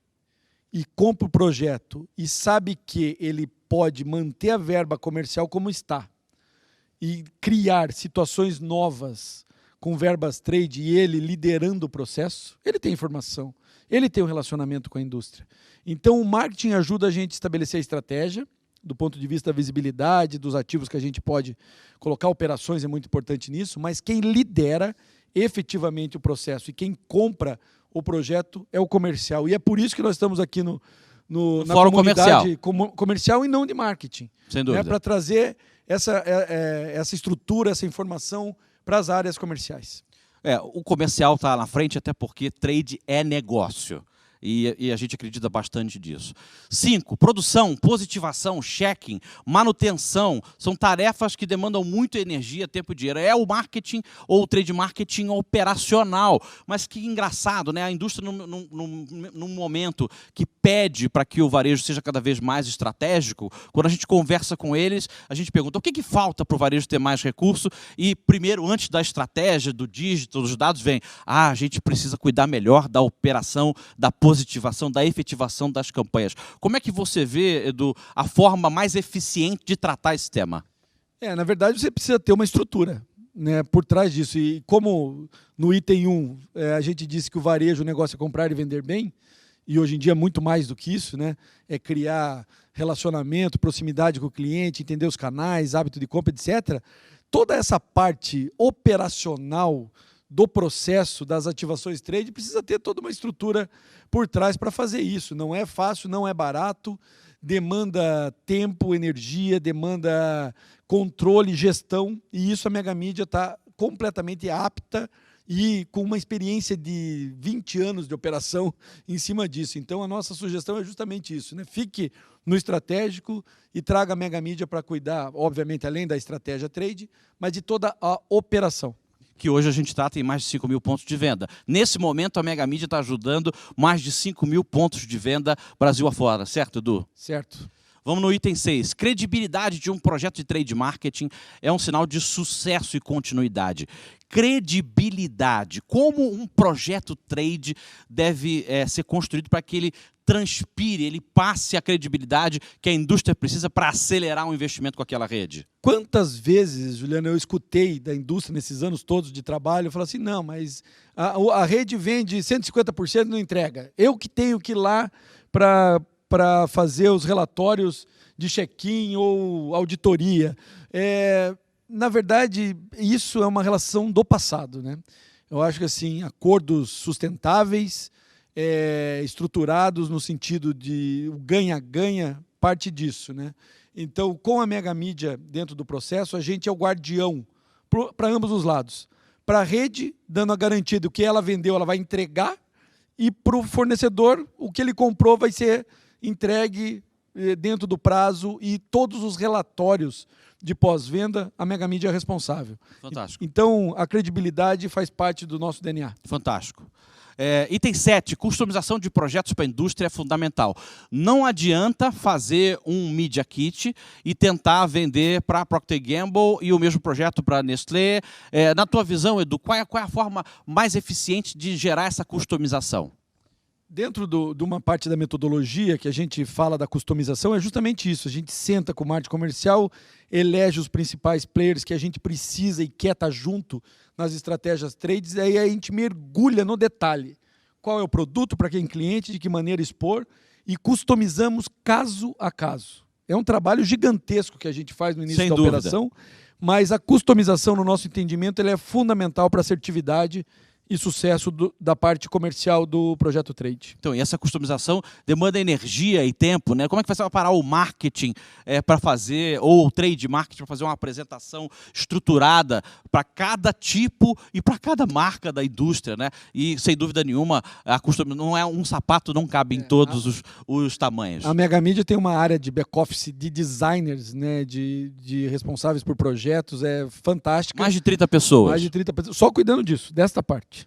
e compra o projeto e sabe que ele pode manter a verba comercial como está e criar situações novas com verbas trade e ele liderando o processo, ele tem informação, ele tem um relacionamento com a indústria. Então, o marketing ajuda a gente a estabelecer a estratégia, do ponto de vista da visibilidade, dos ativos que a gente pode colocar, operações é muito importante nisso, mas quem lidera efetivamente o processo e quem compra o projeto é o comercial. E é por isso que nós estamos aqui na fórum comunidade comercial e não de marketing. Sem dúvida. Para trazer essa estrutura, essa informação para as áreas comerciais. O comercial está na frente, até porque trade é negócio. E a gente acredita bastante disso. 5, produção, positivação, checking, manutenção, são tarefas que demandam muito energia, tempo e dinheiro. É o marketing ou o trade marketing operacional. Mas que engraçado, né? A indústria, num momento que pede para que o varejo seja cada vez mais estratégico, quando a gente conversa com eles, a gente pergunta o que falta para o varejo ter mais recurso e, primeiro, antes da estratégia, do dígito, dos dados, vem, a gente precisa cuidar melhor da operação, da positivação, da efetivação das campanhas. Como é que você vê, Edu, a forma mais eficiente de tratar esse tema? Na verdade, você precisa ter uma estrutura, né, por trás disso. E como no item 1, a gente disse que o varejo, o negócio é comprar e vender bem, e hoje em dia é muito mais do que isso, né? É criar relacionamento, proximidade com o cliente, entender os canais, hábito de compra, etc. Toda essa parte operacional do processo das ativações trade precisa ter toda uma estrutura por trás para fazer isso. Não é fácil, não é barato, demanda tempo, energia, demanda controle, gestão, e isso a Mega Mídia está completamente apta e com uma experiência de 20 anos de operação em cima disso. Então, a nossa sugestão é justamente isso, né? Fique no estratégico e traga a Mega Mídia para cuidar, obviamente, além da estratégia trade, mas de toda a operação. Que hoje a gente tem mais de 5 mil pontos de venda. Nesse momento, a Mega Mídia está ajudando mais de 5 mil pontos de venda Brasil afora, certo, Edu? Certo. Vamos no item 6. Credibilidade de um projeto de trade marketing é um sinal de sucesso e continuidade. Credibilidade. Como um projeto trade deve ser construído para que ele transpire, ele passe a credibilidade que a indústria precisa para acelerar um investimento com aquela rede? Quantas vezes, Juliana, eu escutei da indústria nesses anos todos de trabalho, eu falo assim, não, mas a rede vende 150% e não entrega. Eu que tenho que ir lá para fazer os relatórios de check-in ou auditoria. Na verdade, isso é uma relação do passado, né? Eu acho que assim, acordos sustentáveis, estruturados no sentido de o ganha-ganha, parte disso, né? Então, com a mega mídia dentro do processo, a gente é o guardião para ambos os lados. Para a rede, dando a garantia do que ela vendeu, ela vai entregar, e para o fornecedor, o que ele comprou vai ser entregue dentro do prazo, e todos os relatórios de pós-venda, a mega mídia é responsável. Fantástico. Então, a credibilidade faz parte do nosso DNA. Fantástico. Item 7, customização de projetos para a indústria é fundamental. Não adianta fazer um Media Kit e tentar vender para a Procter & Gamble e o mesmo projeto para a Nestlé. Na tua visão, Edu, qual é a forma mais eficiente de gerar essa customização? Dentro de uma parte da metodologia que a gente fala da customização, é justamente isso. A gente senta com o marketing comercial, elege os principais players que a gente precisa e quer estar junto nas estratégias trades, e aí a gente mergulha no detalhe. Qual é o produto, para quem cliente, de que maneira expor, e customizamos caso a caso. É um trabalho gigantesco que a gente faz no início da operação, mas a customização, no nosso entendimento, ela é fundamental para a assertividade e sucesso da parte comercial do projeto trade. Então, e essa customização demanda energia e tempo, né? Como é que você vai parar o marketing para fazer, ou o trade marketing para fazer uma apresentação estruturada para cada tipo e para cada marca da indústria, né? E, sem dúvida nenhuma, a customização não é um sapato, não cabe em todos os tamanhos. A Mega Mídia tem uma área de back-office de designers, né? De responsáveis por projetos, é fantástica. Mais de 30 pessoas. Mais de 30 pessoas, só cuidando disso, desta parte.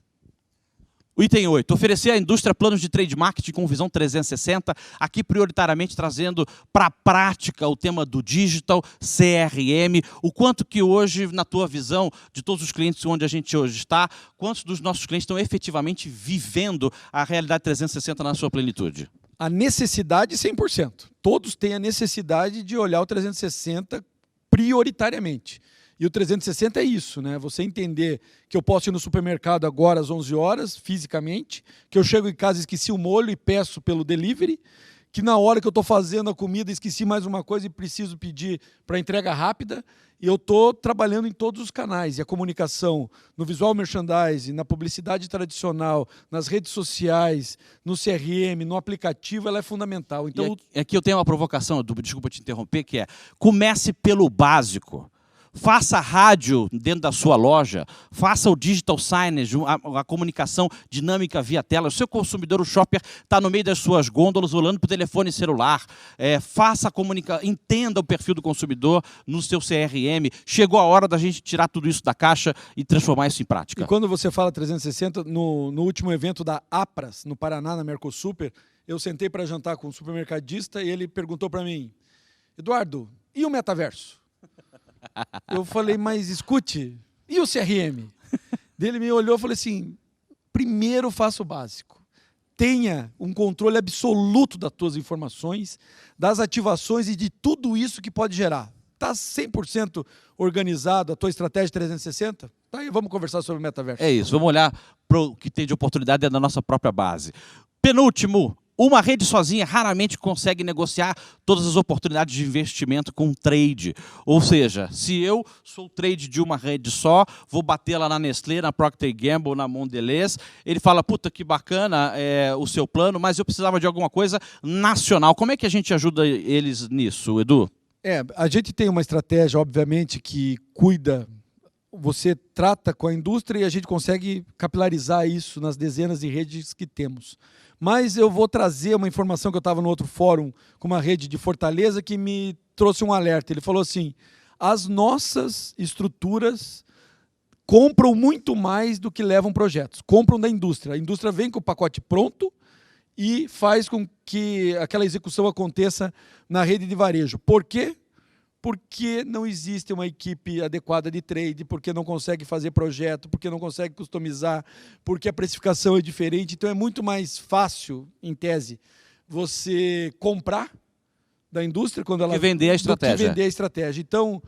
O item 8, oferecer à indústria planos de trade marketing com visão 360, aqui prioritariamente trazendo para a prática o tema do digital, CRM, o quanto que hoje, na tua visão, de todos os clientes onde a gente hoje está, quantos dos nossos clientes estão efetivamente vivendo a realidade 360 na sua plenitude? A necessidade, 100%. Todos têm a necessidade de olhar o 360 prioritariamente. E o 360 é isso, né? Você entender que eu posso ir no supermercado agora às 11 horas, fisicamente, que eu chego em casa e esqueci o molho e peço pelo delivery, que na hora que eu estou fazendo a comida esqueci mais uma coisa e preciso pedir para entrega rápida, e eu estou trabalhando em todos os canais. E a comunicação no visual merchandising, na publicidade tradicional, nas redes sociais, no CRM, no aplicativo, ela é fundamental. Então, aqui eu tenho uma provocação, Edu, desculpa te interromper, que é: comece pelo básico. Faça rádio dentro da sua loja, faça o digital signage, a comunicação dinâmica via tela. O seu consumidor, o shopper, está no meio das suas gôndolas, olhando para o telefone celular. Faça a comunicação, entenda o perfil do consumidor no seu CRM. Chegou a hora da gente tirar tudo isso da caixa e transformar isso em prática. E quando você fala 360, no último evento da APRAS, no Paraná, na Mercosuper, eu sentei para jantar com um supermercadista e ele perguntou para mim: Eduardo, e o metaverso? Eu falei, mas escute, e o CRM? Ele me olhou e falou assim: primeiro faça o básico. Tenha um controle absoluto das tuas informações, das ativações e de tudo isso que pode gerar. Está 100% organizado a tua estratégia 360? Tá aí, vamos conversar sobre o metaverso. É isso, vamos olhar para o que tem de oportunidade dentro da nossa própria base. Penúltimo. Uma rede sozinha raramente consegue negociar todas as oportunidades de investimento com trade. Ou seja, se eu sou trade de uma rede só, vou bater lá na Nestlé, na Procter & Gamble, na Mondelez, ele fala: puta, que bacana o seu plano, mas eu precisava de alguma coisa nacional. Como é que a gente ajuda eles nisso, Edu? A gente tem uma estratégia, obviamente, que cuida. Você trata com a indústria e a gente consegue capilarizar isso nas dezenas de redes que temos. Mas eu vou trazer uma informação que eu estava no outro fórum com uma rede de Fortaleza que me trouxe um alerta. Ele falou assim: as nossas estruturas compram muito mais do que levam projetos. Compram da indústria. A indústria vem com o pacote pronto e faz com que aquela execução aconteça na rede de varejo. Por quê? Porque não existe uma equipe adequada de trade, porque não consegue fazer projeto, porque não consegue customizar, porque a precificação é diferente. Então é muito mais fácil, em tese, você comprar da indústria quando ela... E vender a estratégia. Do que vender a estratégia. Então,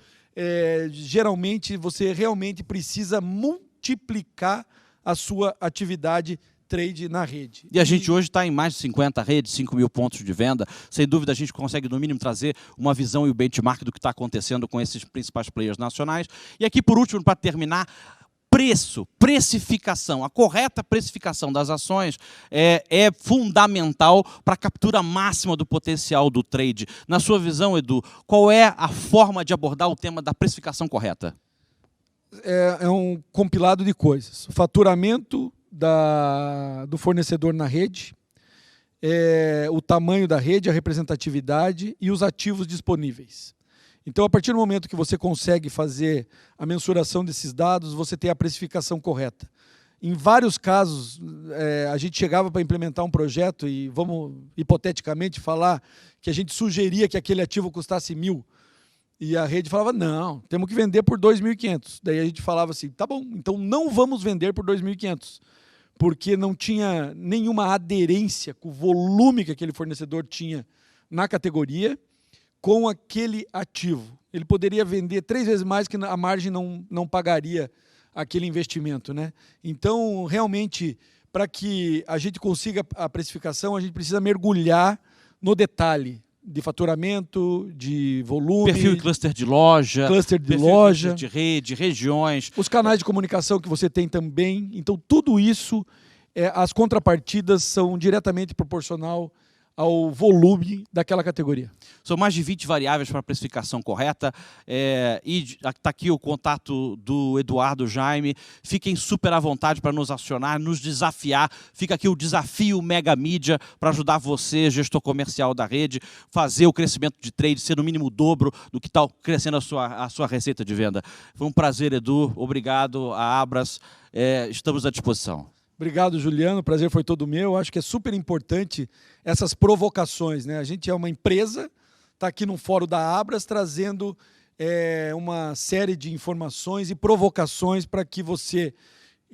geralmente, você realmente precisa multiplicar a sua atividade trade na rede. E a gente hoje está em mais de 50 redes, 5 mil pontos de venda. Sem dúvida, a gente consegue, no mínimo, trazer uma visão e o benchmark do que está acontecendo com esses principais players nacionais. E aqui, por último, para terminar, precificação. A correta precificação das ações é fundamental para a captura máxima do potencial do trade. Na sua visão, Edu, qual é a forma de abordar o tema da precificação correta? É um compilado de coisas. O faturamento do fornecedor na rede, o tamanho da rede, a representatividade e os ativos disponíveis. Então, a partir do momento que você consegue fazer a mensuração desses dados, você tem a precificação correta. Em vários casos, a gente chegava para implementar um projeto e vamos, hipoteticamente, falar que a gente sugeria que aquele ativo custasse 1.000. E a rede falava, não, temos que vender por 2.500. Daí a gente falava assim, tá bom, então não vamos vender por 2.500. Porque não tinha nenhuma aderência com o volume que aquele fornecedor tinha na categoria com aquele ativo. Ele poderia vender 3 vezes mais que a margem não pagaria aquele investimento, né? Então, realmente, para que a gente consiga a precificação, a gente precisa mergulhar no detalhe de faturamento, de volume. Perfil e cluster de loja. Cluster de loja. De rede, regiões. Os canais de comunicação que você tem também. Então, tudo isso, as contrapartidas são diretamente proporcional ao volume daquela categoria. São mais de 20 variáveis para a precificação correta. E está aqui o contato do Eduardo Jaime. Fiquem super à vontade para nos acionar, nos desafiar. Fica aqui o desafio Mega Mídia para ajudar você, gestor comercial da rede, fazer o crescimento de trade ser no mínimo o dobro do que está crescendo a sua receita de venda. Foi um prazer, Edu. Obrigado, a Abras. Estamos à disposição. Obrigado, Juliano. O prazer foi todo meu. Acho que é super importante essas provocações, né? A gente é uma empresa, está aqui no fórum da Abras, trazendo uma série de informações e provocações para que você,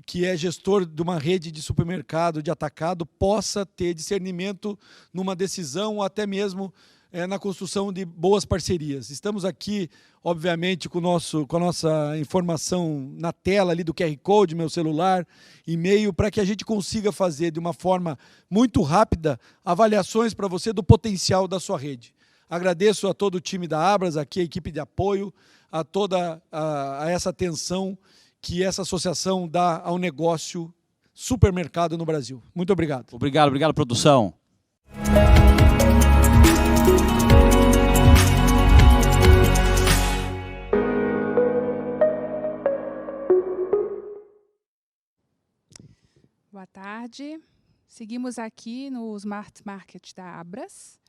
que é gestor de uma rede de supermercado, de atacado, possa ter discernimento numa decisão ou até mesmo na construção de boas parcerias. Estamos aqui, obviamente, com a nossa informação na tela ali do QR Code, meu celular, e-mail, para que a gente consiga fazer de uma forma muito rápida avaliações para você do potencial da sua rede. Agradeço a todo o time da Abras, aqui a equipe de apoio, a toda essa atenção que essa associação dá ao negócio supermercado no Brasil. Muito obrigado. Obrigado, produção. Boa tarde. Seguimos aqui no Smart Market da Abras.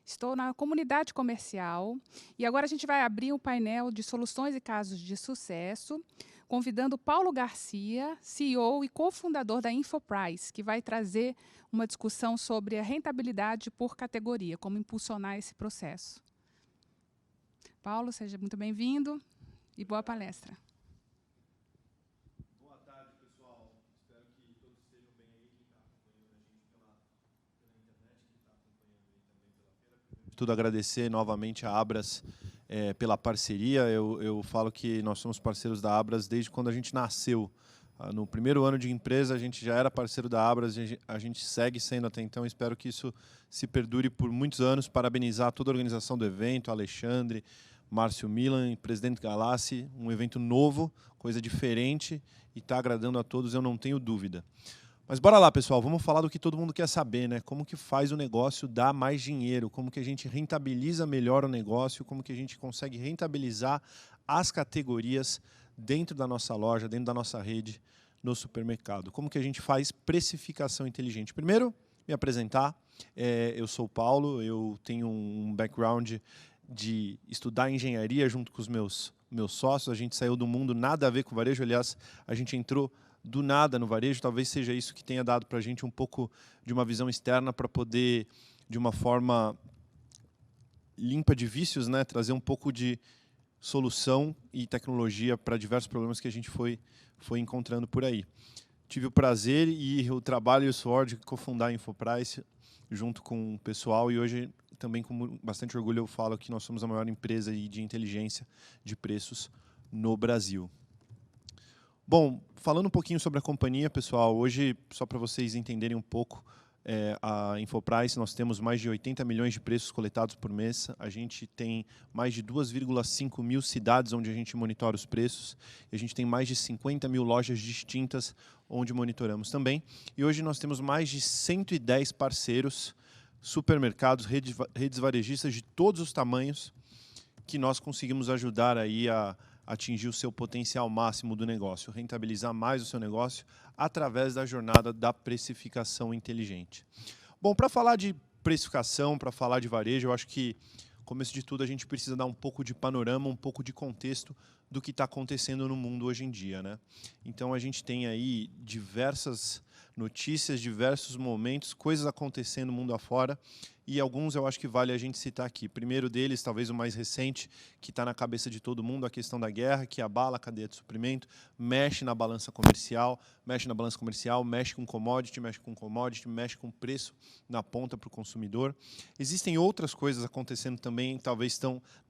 Estou na comunidade comercial e agora a gente vai abrir um painel de soluções e casos de sucesso, convidando Paulo Garcia, CEO e cofundador da Infoprice, que vai trazer uma discussão sobre a rentabilidade por categoria, como impulsionar esse processo. Paulo, seja muito bem-vindo e boa palestra. Tudo agradecer novamente a Abras pela parceria. Eu falo que nós somos parceiros da Abras desde quando a gente nasceu. No primeiro ano de empresa, a gente já era parceiro da Abras, a gente segue sendo até então. Espero que isso se perdure por muitos anos. Parabenizar toda a organização do evento, Alexandre, Márcio Milan, presidente Galassi. Um evento novo, coisa diferente e está agradando a todos, eu não tenho dúvida. Mas bora lá, pessoal, vamos falar do que todo mundo quer saber, né? Como que faz o negócio dar mais dinheiro, como que a gente rentabiliza melhor o negócio, como que a gente consegue rentabilizar as categorias dentro da nossa loja, dentro da nossa rede no supermercado. Como que a gente faz precificação inteligente? Primeiro, me apresentar. Eu sou o Paulo, eu tenho um background de estudar engenharia junto com os meus sócios. A gente saiu do mundo nada a ver com varejo, aliás, a gente entrou do nada no varejo, talvez seja isso que tenha dado para a gente um pouco de uma visão externa para poder, de uma forma limpa de vícios, né, trazer um pouco de solução e tecnologia para diversos problemas que a gente foi encontrando por aí. Tive o prazer e o trabalho e o suor de cofundar a Infoprice junto com o pessoal, e hoje também com bastante orgulho eu falo que nós somos a maior empresa de inteligência de preços no Brasil. Bom, falando um pouquinho sobre a companhia, pessoal, hoje, só para vocês entenderem um pouco, a Infoprice, nós temos mais de 80 milhões de preços coletados por mês, a gente tem mais de 2,5 mil cidades onde a gente monitora os preços, e a gente tem mais de 50 mil lojas distintas onde monitoramos também, e hoje nós temos mais de 110 parceiros, supermercados, redes varejistas de todos os tamanhos, que nós conseguimos ajudar aí a atingir o seu potencial máximo do negócio, rentabilizar mais o seu negócio através da jornada da precificação inteligente. Bom, para falar de precificação, para falar de varejo, eu acho que, começo de tudo, a gente precisa dar um pouco de panorama, um pouco de contexto do que está acontecendo no mundo hoje em dia, né? Então, a gente tem aí diversas notícias, diversos momentos, coisas acontecendo mundo afora, e alguns eu acho que vale a gente citar aqui. Primeiro deles, talvez o mais recente, que está na cabeça de todo mundo, a questão da guerra, que abala a cadeia de suprimento, mexe na balança comercial, mexe com commodity, mexe com preço na ponta para o consumidor. Existem outras coisas acontecendo também, talvez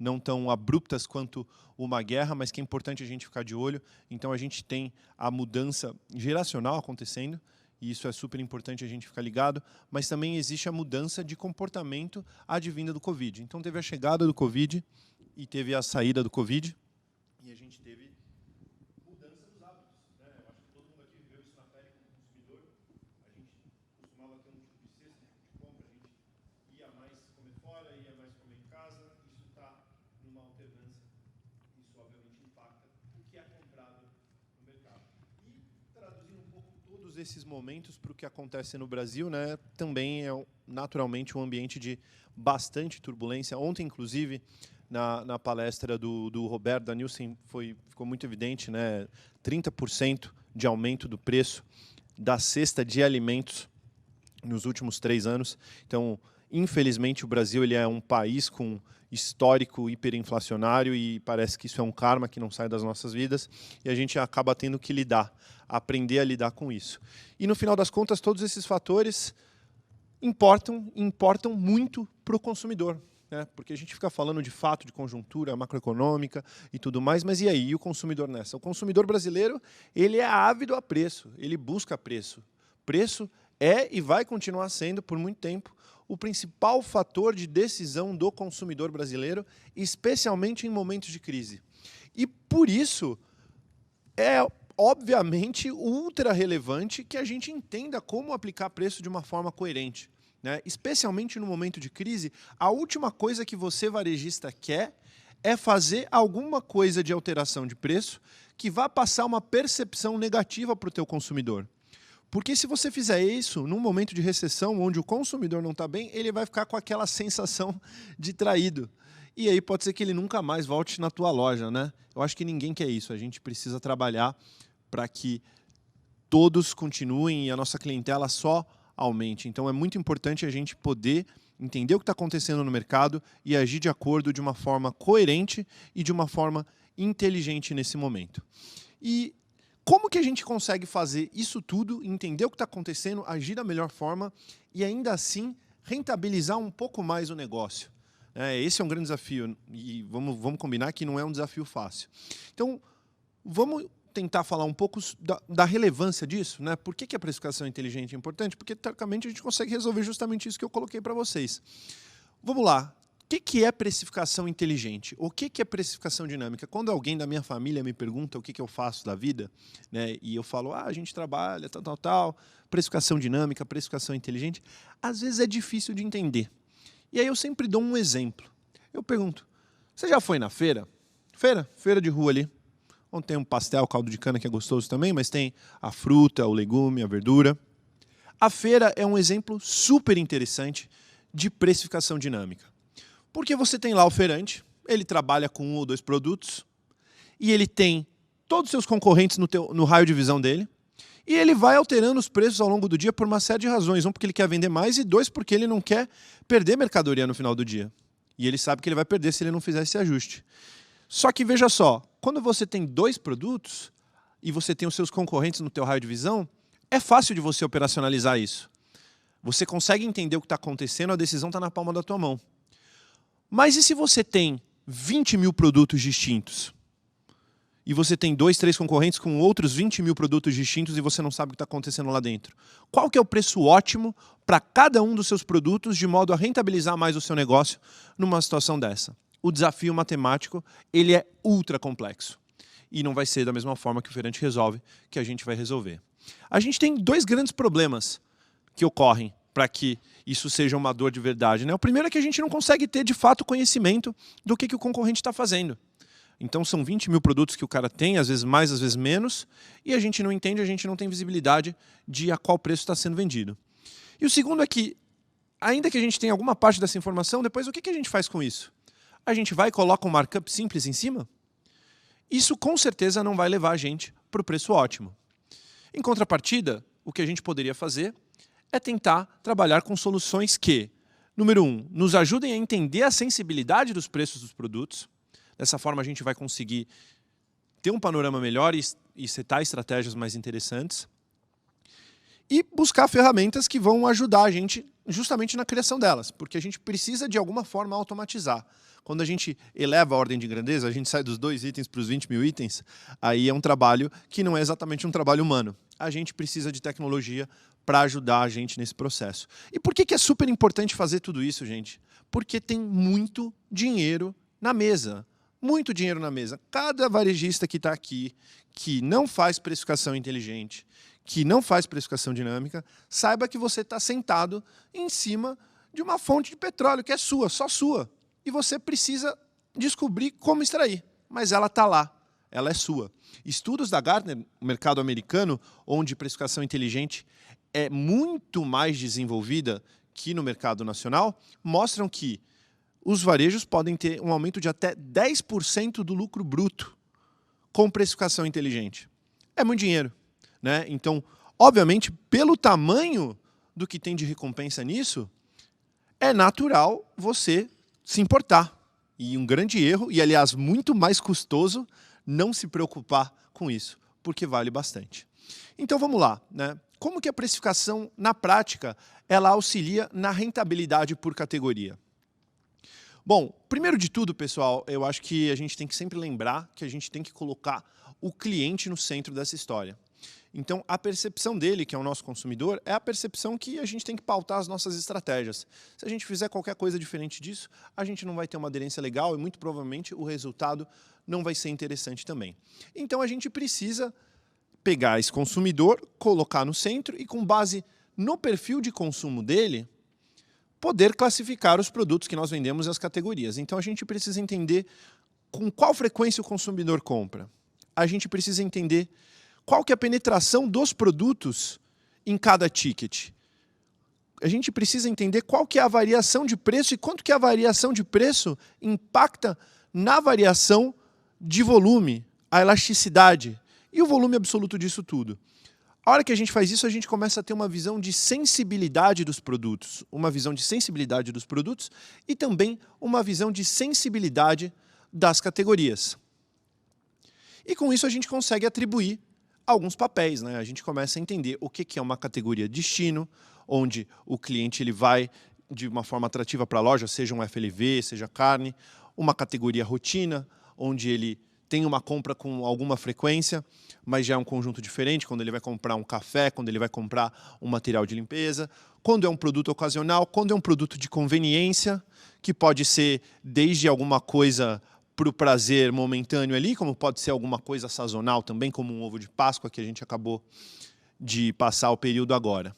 não tão abruptas quanto uma guerra, mas que é importante a gente ficar de olho. Então, a gente tem a mudança geracional acontecendo, e isso é super importante a gente ficar ligado, mas também existe a mudança de comportamento advinda do Covid. Então, teve a chegada do Covid e teve a saída do Covid, e a gente teve mudança dos hábitos, né? Eu acho que todo mundo aqui viveu isso na pele como consumidor. A gente costumava ter um tipo de cesta de compra, a gente ia mais comer fora, ia mais comer em casa, isso está numa alternância, isso obviamente impacta o que é comprado no mercado. E traduzindo um pouco todos esses momentos para o que acontece no Brasil, né, também é naturalmente um ambiente de bastante turbulência. Ontem, inclusive, na palestra do Roberto, da Nielsen, ficou muito evidente, né, 30% de aumento do preço da cesta de alimentos nos últimos 3 anos. Então, infelizmente, o Brasil ele é um país com histórico hiperinflacionário e parece que isso é um karma que não sai das nossas vidas e a gente acaba tendo que aprender a lidar com isso. E, no final das contas, todos esses fatores importam muito para o consumidor, né? Porque a gente fica falando de fato de conjuntura macroeconômica e tudo mais, mas e aí, e o consumidor nessa? O consumidor brasileiro ele é ávido a preço, ele busca preço. Preço é e vai continuar sendo, por muito tempo, o principal fator de decisão do consumidor brasileiro, especialmente em momentos de crise. E, por isso, é obviamente ultra relevante que a gente entenda como aplicar preço de uma forma coerente, né? Especialmente no momento de crise, a última coisa que você, varejista, quer é fazer alguma coisa de alteração de preço que vá passar uma percepção negativa para o teu consumidor. Porque se você fizer isso num momento de recessão, onde o consumidor não está bem, ele vai ficar com aquela sensação de traído. E aí pode ser que ele nunca mais volte na tua loja, né? Eu acho que ninguém quer isso. A gente precisa trabalhar para que todos continuem e a nossa clientela só aumente. Então, é muito importante a gente poder entender o que está acontecendo no mercado e agir de acordo de uma forma coerente e de uma forma inteligente nesse momento. E como que a gente consegue fazer isso tudo, entender o que está acontecendo, agir da melhor forma e, ainda assim, rentabilizar um pouco mais o negócio? Esse é um grande desafio e vamos combinar que não é um desafio fácil. Então, vamos tentar falar um pouco da relevância disso, né? Por que a precificação inteligente é importante? Porque, teoricamente, a gente consegue resolver justamente isso que eu coloquei para vocês. Vamos lá. O que é precificação inteligente? O que é precificação dinâmica? Quando alguém da minha família me pergunta o que eu faço da vida, né, e eu falo, a gente trabalha, tal, precificação dinâmica, precificação inteligente, às vezes é difícil de entender. E aí eu sempre dou um exemplo. Eu pergunto, você já foi na feira? Feira de rua ali. Onde tem um pastel, caldo de cana que é gostoso também, mas tem a fruta, o legume, a verdura. A feira é um exemplo super interessante de precificação dinâmica. Porque você tem lá o feirante, ele trabalha com 1 ou 2 produtos, e ele tem todos os seus concorrentes no raio de visão dele, e ele vai alterando os preços ao longo do dia por uma série de razões. 1, porque ele quer vender mais, e 2, porque ele não quer perder mercadoria no final do dia. E ele sabe que ele vai perder se ele não fizer esse ajuste. Só que, veja só, quando você tem 2 produtos, e você tem os seus concorrentes no teu raio de visão, é fácil de você operacionalizar isso. Você consegue entender o que está acontecendo, a decisão está na palma da tua mão. Mas e se você tem 20 mil produtos distintos? E você tem 2, 3 concorrentes com outros 20 mil produtos distintos e você não sabe o que está acontecendo lá dentro. Qual que é o preço ótimo para cada um dos seus produtos de modo a rentabilizar mais o seu negócio numa situação dessa? O desafio matemático, ele é ultra complexo. E não vai ser da mesma forma que o Ferrante resolve, que a gente vai resolver. A gente tem 2 grandes problemas que ocorrem para que isso seja uma dor de verdade, né? O primeiro é que a gente não consegue ter, de fato, conhecimento do que o concorrente está fazendo. Então, são 20 mil produtos que o cara tem, às vezes mais, às vezes menos, e a gente não entende, a gente não tem visibilidade de a qual preço está sendo vendido. E o segundo é que, ainda que a gente tenha alguma parte dessa informação, depois o que a gente faz com isso? A gente vai e coloca um markup simples em cima? Isso, com certeza, não vai levar a gente para o preço ótimo. Em contrapartida, o que a gente poderia fazer é tentar trabalhar com soluções que, número 1, nos ajudem a entender a sensibilidade dos preços dos produtos. Dessa forma, a gente vai conseguir ter um panorama melhor e setar estratégias mais interessantes. E buscar ferramentas que vão ajudar a gente justamente na criação delas, porque a gente precisa, de alguma forma, automatizar. Quando a gente eleva a ordem de grandeza, a gente sai dos 2 itens para os 20 mil itens, aí é um trabalho que não é exatamente um trabalho humano. A gente precisa de tecnologia para ajudar a gente nesse processo. E por que é super importante fazer tudo isso, gente? Porque tem muito dinheiro na mesa. Muito dinheiro na mesa. Cada varejista que está aqui, que não faz precificação inteligente, que não faz precificação dinâmica, saiba que você está sentado em cima de uma fonte de petróleo que é sua, só sua. E você precisa descobrir como extrair. Mas ela está lá, ela é sua. Estudos da Gartner, o mercado americano, onde precificação inteligente é muito mais desenvolvida que no mercado nacional, mostram que os varejos podem ter um aumento de até 10% do lucro bruto com precificação inteligente. É muito dinheiro, né? Então, obviamente, pelo tamanho do que tem de recompensa nisso, é natural você se importar. E um grande erro, e aliás muito mais custoso, não se preocupar com isso, porque vale bastante. Então vamos lá, né? Como que a precificação, na prática, ela auxilia na rentabilidade por categoria? Bom, primeiro de tudo, pessoal, eu acho que a gente tem que sempre lembrar que a gente tem que colocar o cliente no centro dessa história. Então, a percepção dele, que é o nosso consumidor, é a percepção que a gente tem que pautar as nossas estratégias. Se a gente fizer qualquer coisa diferente disso, a gente não vai ter uma aderência legal e, muito provavelmente, o resultado não vai ser interessante também. Então, a gente precisa pegar esse consumidor, colocar no centro e, com base no perfil de consumo dele, poder classificar os produtos que nós vendemos e as categorias. Então, a gente precisa entender com qual frequência o consumidor compra. A gente precisa entender qual que é a penetração dos produtos em cada ticket. A gente precisa entender qual que é a variação de preço e quanto que a variação de preço impacta na variação de volume, a elasticidade e o volume absoluto disso tudo. A hora que a gente faz isso, a gente começa a ter uma visão de sensibilidade dos produtos. Uma visão de sensibilidade dos produtos e também uma visão de sensibilidade das categorias. E com isso a gente consegue atribuir alguns papéis, né? A gente começa a entender o que é uma categoria destino, onde o cliente ele vai de uma forma atrativa para a loja, seja um FLV, seja carne, uma categoria rotina, onde ele tem uma compra com alguma frequência, mas já é um conjunto diferente, quando ele vai comprar um café, quando ele vai comprar um material de limpeza, quando é um produto ocasional, quando é um produto de conveniência, que pode ser desde alguma coisa para o prazer momentâneo ali, como pode ser alguma coisa sazonal também, como um ovo de Páscoa, que a gente acabou de passar o período agora.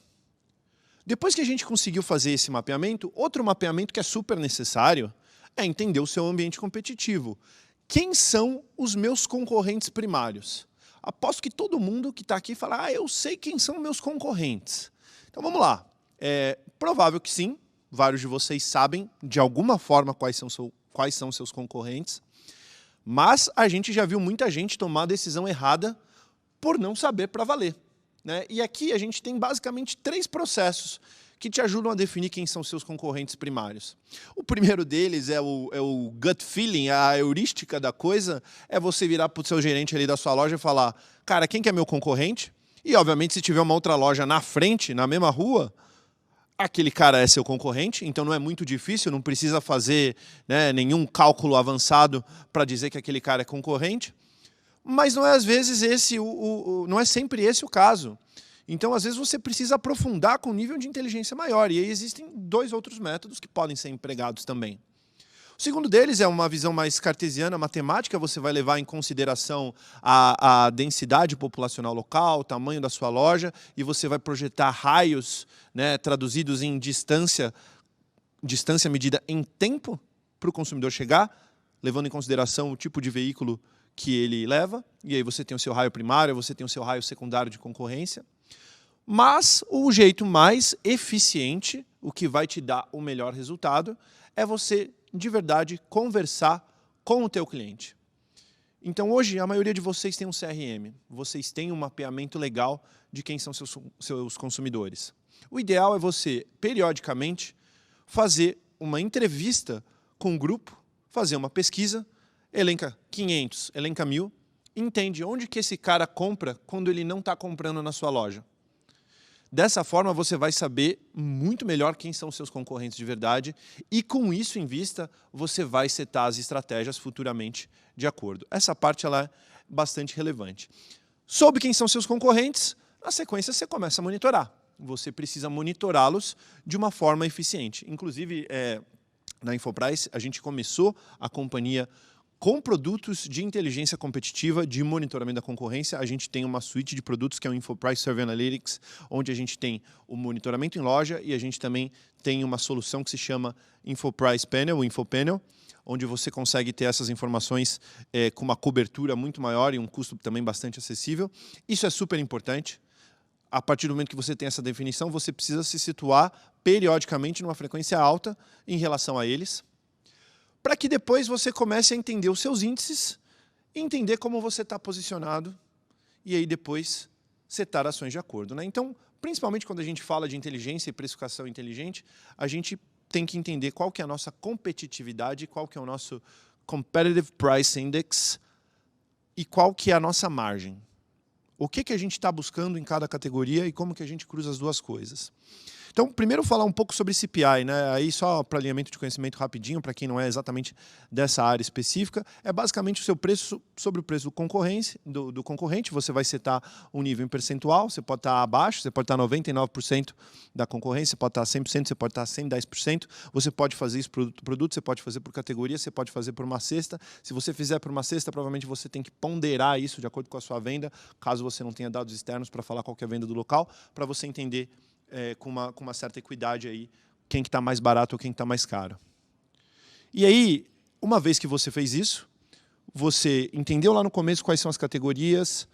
Depois que a gente conseguiu fazer esse mapeamento, outro mapeamento que é super necessário é entender o seu ambiente competitivo. Quem são os meus concorrentes primários? Aposto que todo mundo que está aqui fala, eu sei quem são meus concorrentes. Então vamos lá. É provável que sim, vários de vocês sabem de alguma forma quais são seus concorrentes, mas a gente já viu muita gente tomar a decisão errada por não saber para valer, né? E aqui a gente tem basicamente 3 processos que te ajudam a definir quem são seus concorrentes primários. O primeiro deles é o gut feeling, a heurística da coisa, é você virar para o seu gerente ali da sua loja e falar, cara, quem que é meu concorrente? E, obviamente, se tiver uma outra loja na frente, na mesma rua, aquele cara é seu concorrente, então não é muito difícil, não precisa fazer, né, nenhum cálculo avançado para dizer que aquele cara é concorrente. Mas não é às vezes não é sempre esse o caso. Então, às vezes, você precisa aprofundar com um nível de inteligência maior. E aí existem 2 outros métodos que podem ser empregados também. O segundo deles é uma visão mais cartesiana, matemática. Você vai levar em consideração a densidade populacional local, o tamanho da sua loja, e você vai projetar raios, né, traduzidos em distância medida em tempo para o consumidor chegar, levando em consideração o tipo de veículo que ele leva. E aí você tem o seu raio primário, você tem o seu raio secundário de concorrência. Mas o jeito mais eficiente, o que vai te dar o melhor resultado, é você, de verdade, conversar com o teu cliente. Então, hoje, a maioria de vocês tem um CRM. Vocês têm um mapeamento legal de quem são seus consumidores. O ideal é você, periodicamente, fazer uma entrevista com um grupo, fazer uma pesquisa, elenca 500, elenca 1000, entende onde que esse cara compra quando ele não está comprando na sua loja. Dessa forma, você vai saber muito melhor quem são os seus concorrentes de verdade e, com isso em vista, você vai setar as estratégias futuramente de acordo. Essa parte ela é bastante relevante. Soube quem são seus concorrentes, na sequência você começa a monitorar. Você precisa monitorá-los de uma forma eficiente. Inclusive, na Infoprice, a gente começou a companhia com produtos de inteligência competitiva, de monitoramento da concorrência. A gente tem uma suíte de produtos que é o Infoprice Survey Analytics, onde a gente tem o monitoramento em loja e a gente também tem uma solução que se chama Infoprice Panel, o InfoPanel, onde você consegue ter essas informações com uma cobertura muito maior e um custo também bastante acessível. Isso é super importante. A partir do momento que você tem essa definição, você precisa se situar periodicamente numa frequência alta em relação a eles, para que depois você comece a entender os seus índices, entender como você está posicionado e aí depois setar ações de acordo, né? Então, principalmente quando a gente fala de inteligência e precificação inteligente, a gente tem que entender qual que é a nossa competitividade, qual que é o nosso Competitive Price Index e qual que é a nossa margem. O que a gente está buscando em cada categoria e como que a gente cruza as duas coisas. Então, primeiro falar um pouco sobre CPI, né? Aí só para alinhamento de conhecimento rapidinho, para quem não é exatamente dessa área específica, é basicamente o seu preço sobre o preço do concorrente. Você vai setar um nível em percentual, você pode estar abaixo, você pode estar 99% da concorrência, você pode estar 100%, você pode estar 110%. Você pode fazer isso por produto, você pode fazer por categoria, você pode fazer por uma cesta. Se você fizer por uma cesta, provavelmente você tem que ponderar isso de acordo com a sua venda, caso você não tenha dados externos para falar qual que é a venda do local, para você entender com uma certa equidade aí, quem que está mais barato ou quem está mais caro. E aí, uma vez que você fez isso, você entendeu lá no começo quais são as categorias,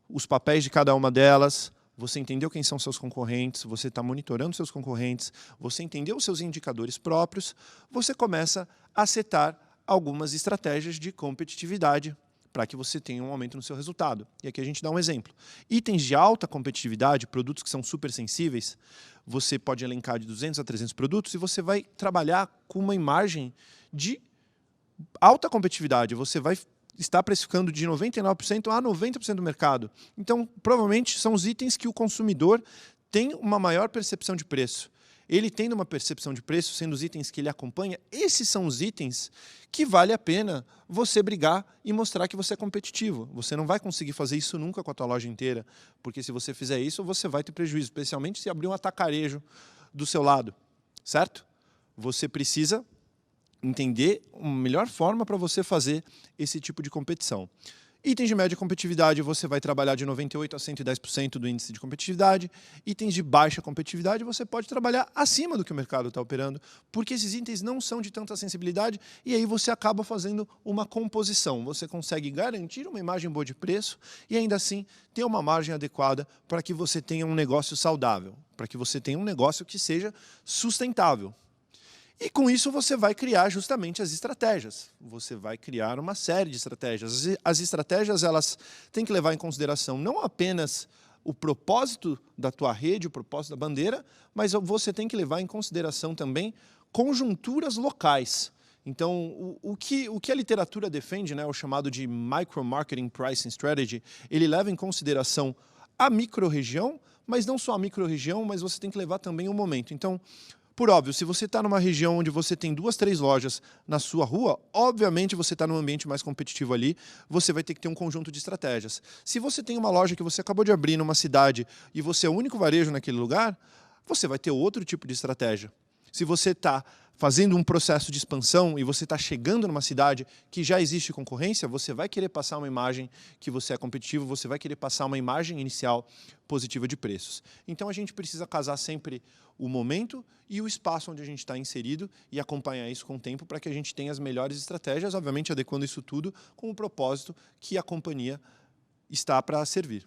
os papéis de cada uma delas, você entendeu quem são seus concorrentes, você está monitorando seus concorrentes, você entendeu os seus indicadores próprios, você começa a setar algumas estratégias de competitividade para que você tenha um aumento no seu resultado. E aqui a gente dá um exemplo. Itens de alta competitividade, produtos que são super sensíveis, você pode elencar de 200 a 300 produtos e você vai trabalhar com uma margem de alta competitividade. Você vai estar precificando de 99% a 90% do mercado. Então, provavelmente, são os itens que o consumidor tem uma maior percepção de preço. Ele tendo uma percepção de preço, sendo os itens que ele acompanha, esses são os itens que vale a pena você brigar e mostrar que você é competitivo. Você não vai conseguir fazer isso nunca com a tua loja inteira, porque se você fizer isso, você vai ter prejuízo, especialmente se abrir um atacarejo do seu lado, certo? Você precisa entender uma melhor forma para você fazer esse tipo de competição. Itens de média competitividade, você vai trabalhar de 98% a 110% do índice de competitividade. Itens de baixa competitividade, você pode trabalhar acima do que o mercado está operando, porque esses itens não são de tanta sensibilidade e aí você acaba fazendo uma composição. Você consegue garantir uma imagem boa de preço e ainda assim ter uma margem adequada para que você tenha um negócio saudável, para que você tenha um negócio que seja sustentável. E com isso você vai criar justamente as estratégias. Você vai criar uma série de estratégias. As estratégias elas têm que levar em consideração não apenas o propósito da tua rede, o propósito da bandeira, mas você tem que levar em consideração também conjunturas locais. Então, o que a literatura defende, né, o chamado de Micro-Marketing Pricing Strategy, ele leva em consideração a micro-região, mas não só a micro-região, mas você tem que levar também o momento. Então, por óbvio, se você está numa região onde você tem 2, 3 lojas na sua rua, obviamente você está num ambiente mais competitivo ali, você vai ter que ter um conjunto de estratégias. Se você tem uma loja que você acabou de abrir numa cidade e você é o único varejo naquele lugar, você vai ter outro tipo de estratégia. Se você está fazendo um processo de expansão e você está chegando numa cidade que já existe concorrência, você vai querer passar uma imagem que você é competitivo, você vai querer passar uma imagem inicial positiva de preços. Então a gente precisa casar sempre o momento e o espaço onde a gente está inserido e acompanhar isso com o tempo para que a gente tenha as melhores estratégias, obviamente adequando isso tudo com o propósito que a companhia está para servir.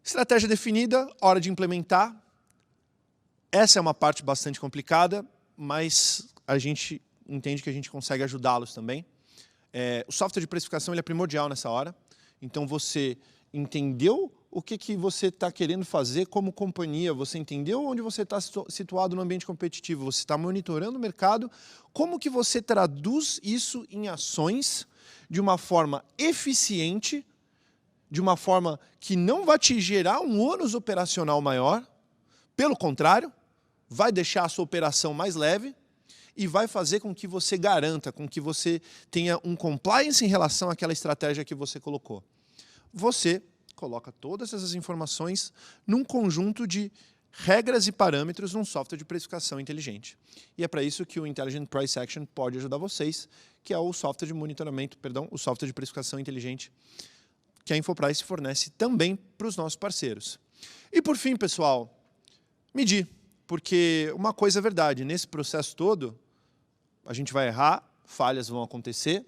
Estratégia definida, hora de implementar. Essa é uma parte bastante complicada, mas a gente entende que a gente consegue ajudá-los também. O software de precificação ele é primordial nessa hora. Então, você entendeu o que você está querendo fazer como companhia, você entendeu onde você está situado no ambiente competitivo, você está monitorando o mercado, como que você traduz isso em ações de uma forma eficiente, de uma forma que não vai te gerar um ônus operacional maior, pelo contrário, vai deixar a sua operação mais leve e vai fazer com que você garanta, com que você tenha um compliance em relação àquela estratégia que você colocou. Você coloca todas essas informações num conjunto de regras e parâmetros num software de precificação inteligente. E é para isso que o Intelligent Price Action pode ajudar vocês, que é o software de monitoramento, o software de precificação inteligente que a Infoprice fornece também para os nossos parceiros. E por fim, pessoal, medir. Porque uma coisa é verdade, nesse processo todo, a gente vai errar, falhas vão acontecer,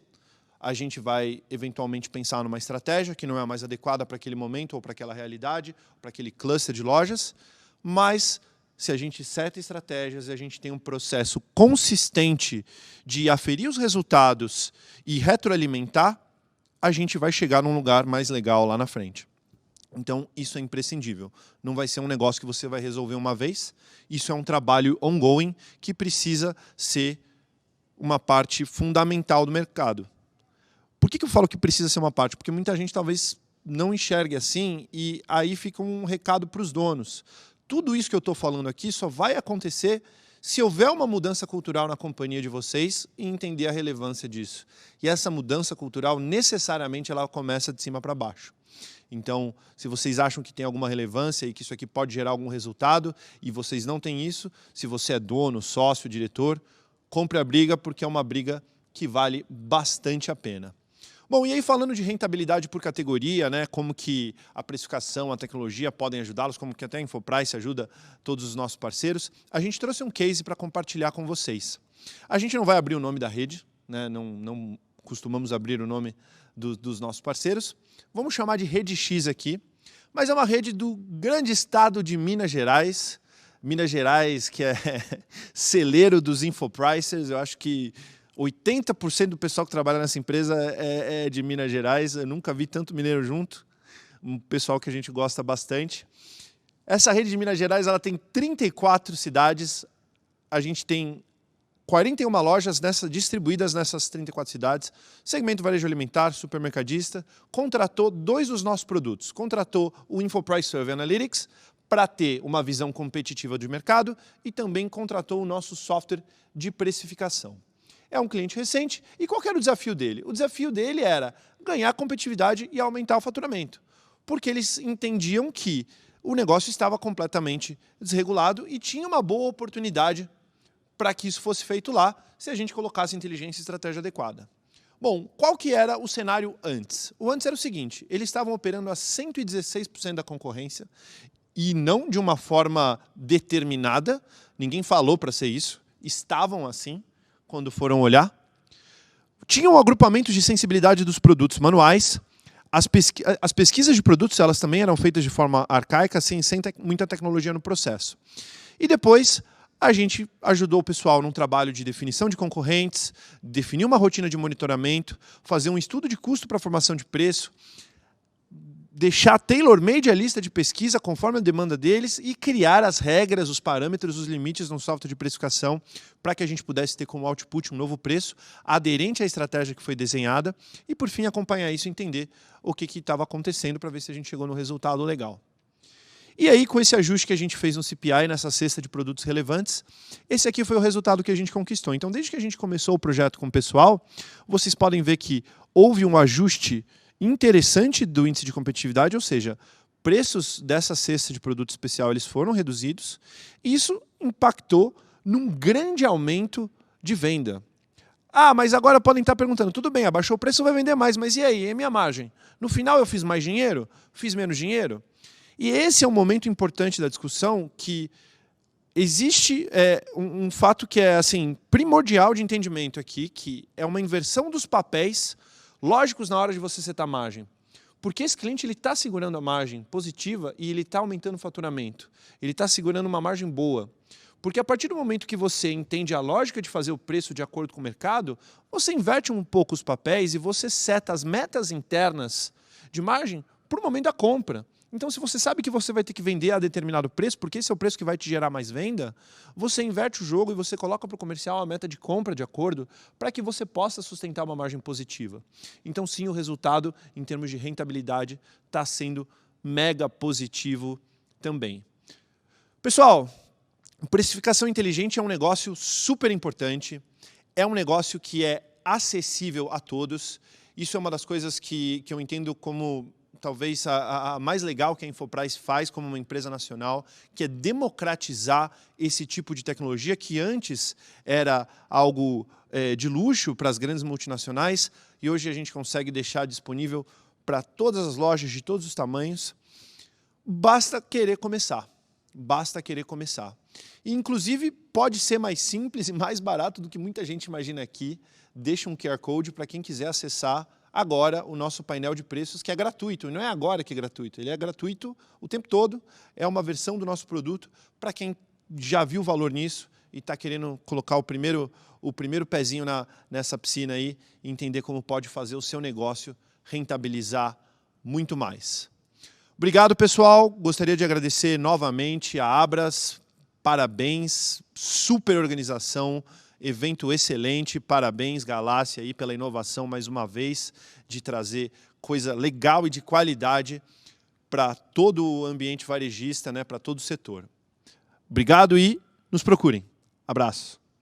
a gente vai eventualmente pensar numa estratégia que não é a mais adequada para aquele momento ou para aquela realidade, para aquele cluster de lojas, mas se a gente seta estratégias e a gente tem um processo consistente de aferir os resultados e retroalimentar, a gente vai chegar num lugar mais legal lá na frente. Então, isso é imprescindível. Não vai ser um negócio que você vai resolver uma vez. Isso é um trabalho ongoing que precisa ser uma parte fundamental do mercado. Por que eu falo que precisa ser uma parte? Porque muita gente talvez não enxergue assim e aí fica um recado para os donos. Tudo isso que eu estou falando aqui só vai acontecer se houver uma mudança cultural na companhia de vocês e entender a relevância disso. E essa mudança cultural, necessariamente, ela começa de cima para baixo. Então, se vocês acham que tem alguma relevância e que isso aqui pode gerar algum resultado e vocês não têm isso, se você é dono, sócio, diretor, compre a briga porque é uma briga que vale bastante a pena. Bom, e aí falando de rentabilidade por categoria, né, como que a precificação, a tecnologia podem ajudá-los, como que até a Infoprice ajuda todos os nossos parceiros, a gente trouxe um case para compartilhar com vocês. A gente não vai abrir o nome da rede, né, não costumamos abrir o nome dos nossos parceiros. Vamos chamar de Rede X aqui, mas é uma rede do grande estado de Minas Gerais. Minas Gerais, que é celeiro dos Infopricers, eu acho que 80% do pessoal que trabalha nessa empresa é de Minas Gerais. Eu nunca vi tanto mineiro junto, um pessoal que a gente gosta bastante. Essa rede de Minas Gerais ela tem 34 cidades, a gente tem 41 lojas distribuídas nessas 34 cidades, segmento varejo alimentar, supermercadista, contratou 2 dos nossos produtos. Contratou o Infoprice Survey Analytics para ter uma visão competitiva de mercado e também contratou o nosso software de precificação. É um cliente recente e qual era o desafio dele? O desafio dele era ganhar competitividade e aumentar o faturamento, porque eles entendiam que o negócio estava completamente desregulado e tinha uma boa oportunidade para que isso fosse feito lá, se a gente colocasse inteligência e estratégia adequada. Bom, qual que era o cenário antes? O antes era o seguinte, eles estavam operando a 116% da concorrência e não de uma forma determinada, ninguém falou para ser isso, estavam assim quando foram olhar. Tinham agrupamentos de sensibilidade dos produtos manuais, as pesquisas de produtos elas também eram feitas de forma arcaica, sem muita tecnologia no processo. E depois a gente ajudou o pessoal num trabalho de definição de concorrentes, definir uma rotina de monitoramento, fazer um estudo de custo para formação de preço, deixar tailor-made a lista de pesquisa conforme a demanda deles e criar as regras, os parâmetros, os limites no software de precificação para que a gente pudesse ter como output um novo preço aderente à estratégia que foi desenhada e, por fim, acompanhar isso e entender o que estava acontecendo para ver se a gente chegou no resultado legal. E aí, com esse ajuste que a gente fez no CPI, nessa cesta de produtos relevantes, esse aqui foi o resultado que a gente conquistou. Então, desde que a gente começou o projeto com o pessoal, vocês podem ver que houve um ajuste interessante do índice de competitividade, ou seja, preços dessa cesta de produto especial eles foram reduzidos, e isso impactou num grande aumento de venda. Ah, mas agora podem estar perguntando, tudo bem, abaixou o preço, vai vender mais, mas e aí, é minha margem? No final eu fiz mais dinheiro? Fiz menos dinheiro? E esse é um momento importante da discussão que existe um fato que é assim, primordial de entendimento aqui, que é uma inversão dos papéis lógicos na hora de você setar margem. Porque esse cliente está segurando a margem positiva e ele está aumentando o faturamento. Ele está segurando uma margem boa. Porque a partir do momento que você entende a lógica de fazer o preço de acordo com o mercado, você inverte um pouco os papéis e você seta as metas internas de margem para o momento da compra. Então, se você sabe que você vai ter que vender a determinado preço, porque esse é o preço que vai te gerar mais venda, você inverte o jogo e você coloca para o comercial a meta de compra de acordo para que você possa sustentar uma margem positiva. Então, sim, o resultado, em termos de rentabilidade, está sendo mega positivo também. Pessoal, precificação inteligente é um negócio super importante, é um negócio que é acessível a todos. Isso é uma das coisas que eu entendo como talvez a mais legal que a Infopraz faz como uma empresa nacional, que é democratizar esse tipo de tecnologia que antes era algo de luxo para as grandes multinacionais e hoje a gente consegue deixar disponível para todas as lojas de todos os tamanhos. Basta querer começar. Basta querer começar. E, inclusive, pode ser mais simples e mais barato do que muita gente imagina aqui. Deixa um QR Code para quem quiser acessar agora o nosso painel de preços, que é gratuito. E não é agora que é gratuito, ele é gratuito o tempo todo. É uma versão do nosso produto para quem já viu valor nisso e está querendo colocar o primeiro pezinho nessa piscina aí e entender como pode fazer o seu negócio rentabilizar muito mais. Obrigado, pessoal. Gostaria de agradecer novamente a Abras. Parabéns, super organização, evento excelente. Parabéns, Galácia, aí, pela inovação, mais uma vez, de trazer coisa legal e de qualidade para todo o ambiente varejista, né, para todo o setor. Obrigado e nos procurem. Abraço.